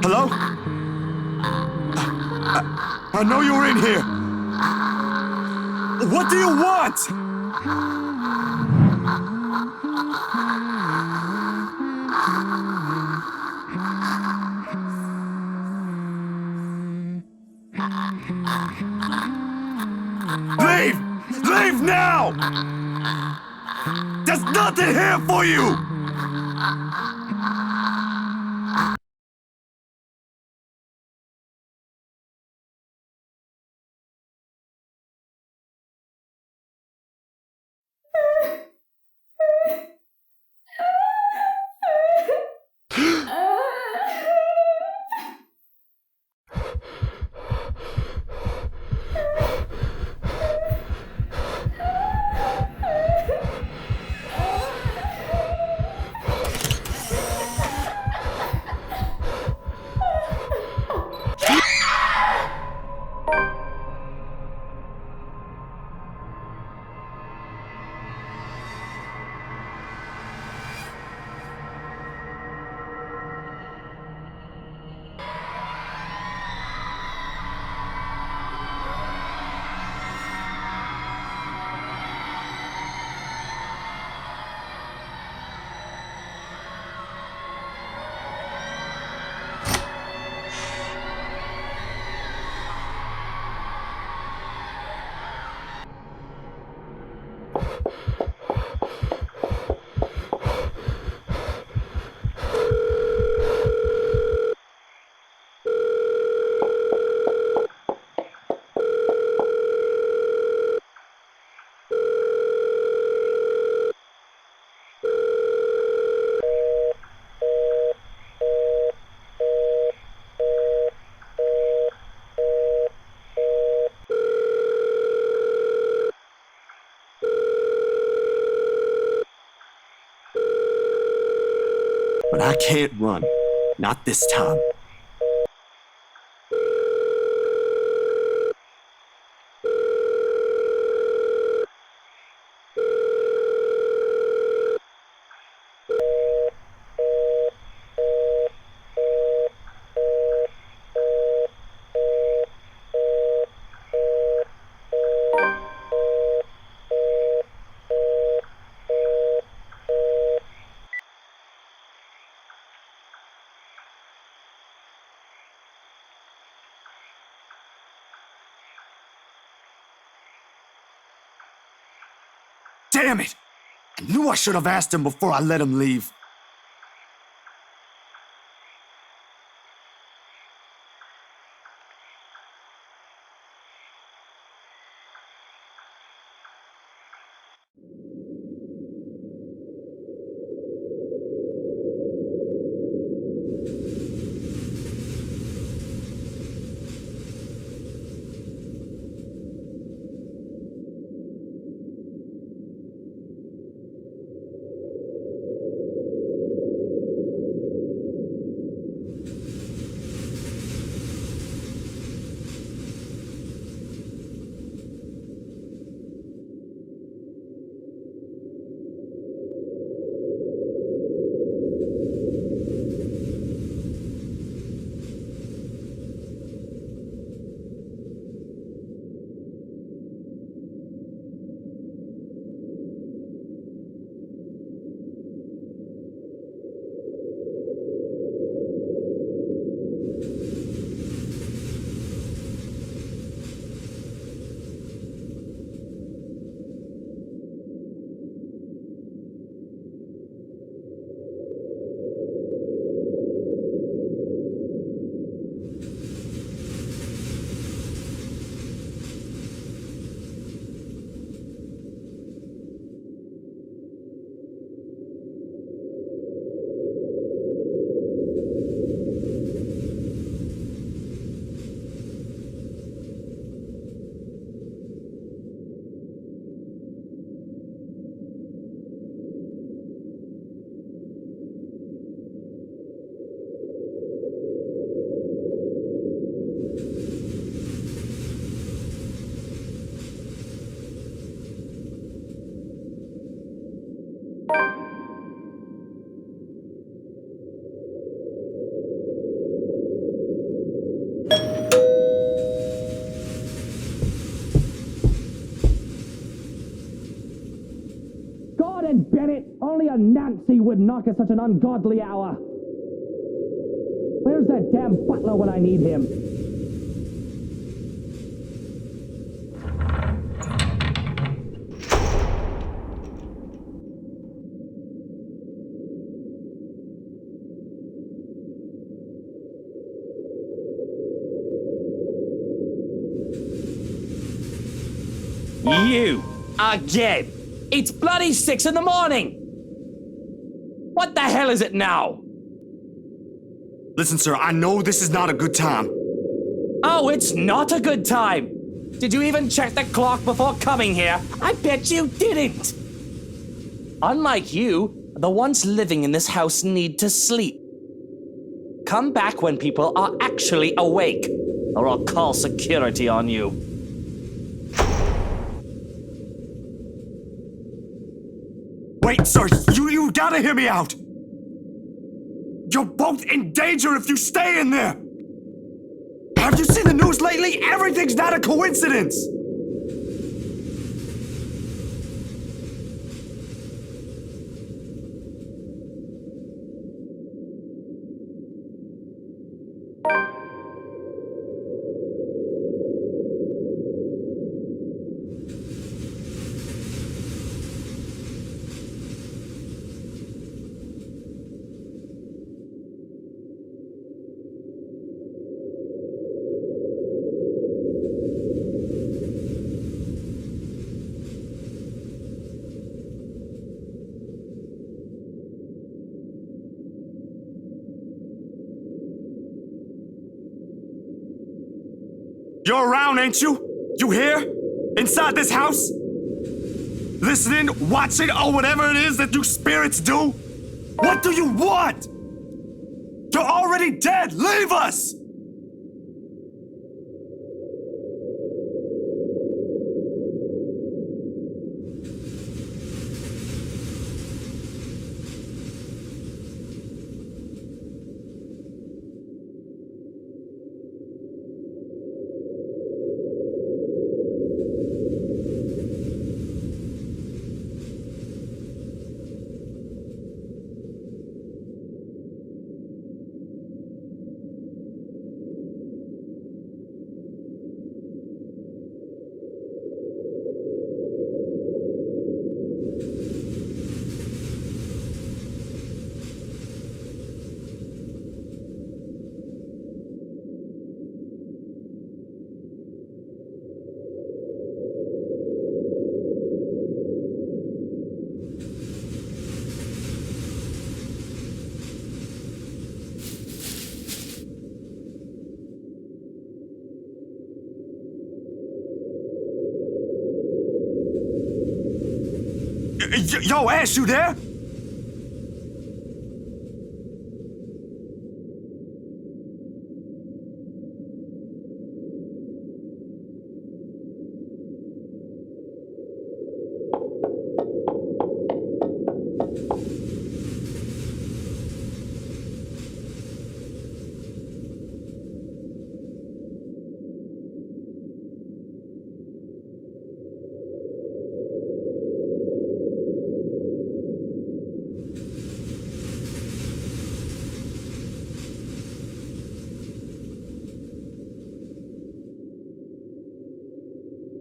Hello? I know you're in here. What do you want? Leave! Leave now! There's nothing here for you! But I can't run. Not this time. Damn it! I knew I should have asked him before I let him leave. Damn it! Only a Nancy would knock at such an ungodly hour. Where's that damn butler when I need him? You! Again! It's bloody 6 in the morning! What the hell is it now? Listen, sir, I know this is not a good time. Oh, it's not a good time! Did you even check the clock before coming here? I bet you didn't! Unlike you, the ones living in this house need to sleep. Come back when people are actually awake, or I'll call security on you. Wait, sir, you gotta hear me out! You're both in danger if you stay in there! Have you seen the news lately? Everything's not a coincidence! You're around, ain't you? You here? Inside this house? Listening, watching, or whatever it is that you spirits do? What do you want? You're already dead! Leave us! Yo, Ash, you there?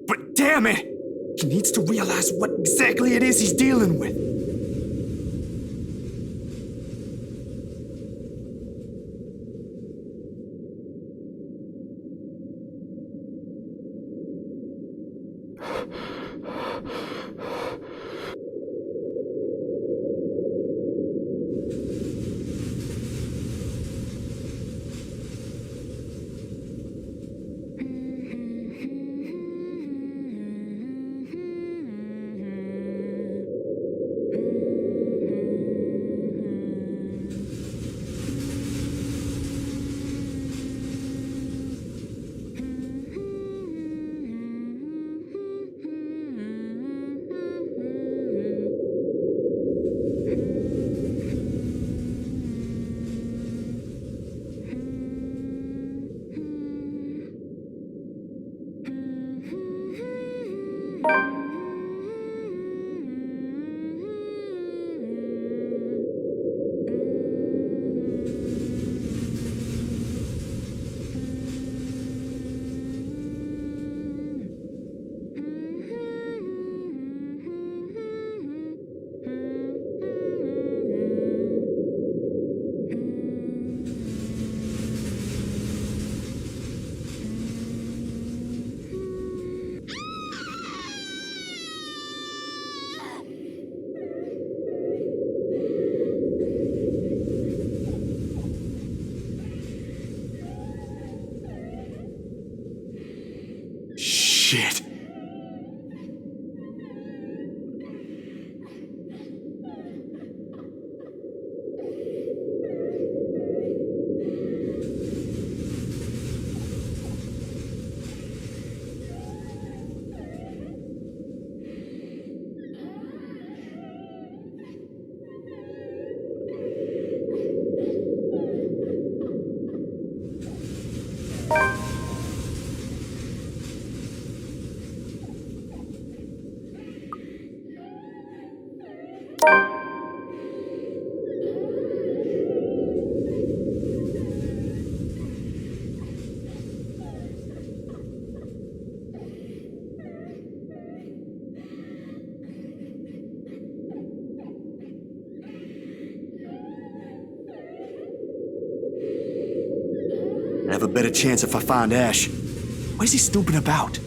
But damn it! He needs to realize what exactly it is he's dealing with. Shit. I have a better chance if I find Ash. What is he snooping about?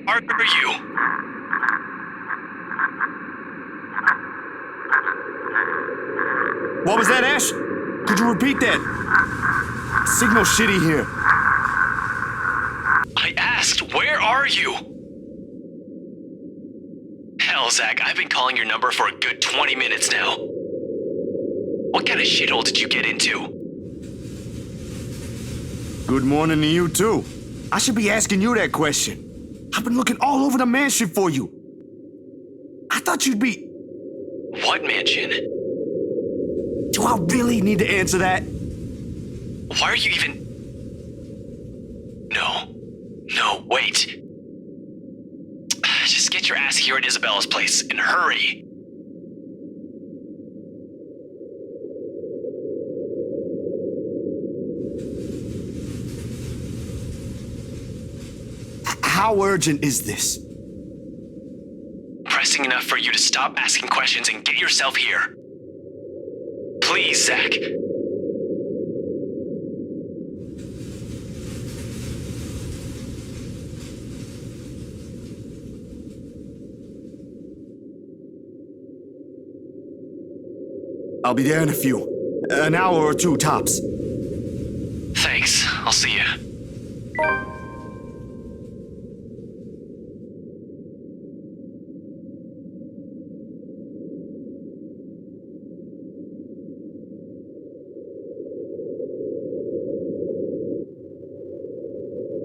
Are you? What was that, Ash? Could you repeat that? Signal shitty here. I asked, where are you? Hell, Zach, I've been calling your number for a good 20 minutes now. What kind of shithole did you get into? Good morning to you, too. I should be asking you that question. I've been looking all over the mansion for you. I thought you'd be... What mansion? Do I really need to answer that? Why are you even... No, wait. Just get your ass here at Isabella's place, and hurry. How urgent is this? Pressing enough for you to stop asking questions and get yourself here. Please, Zach. I'll be there in a few. An hour or two tops. Thanks. I'll see you.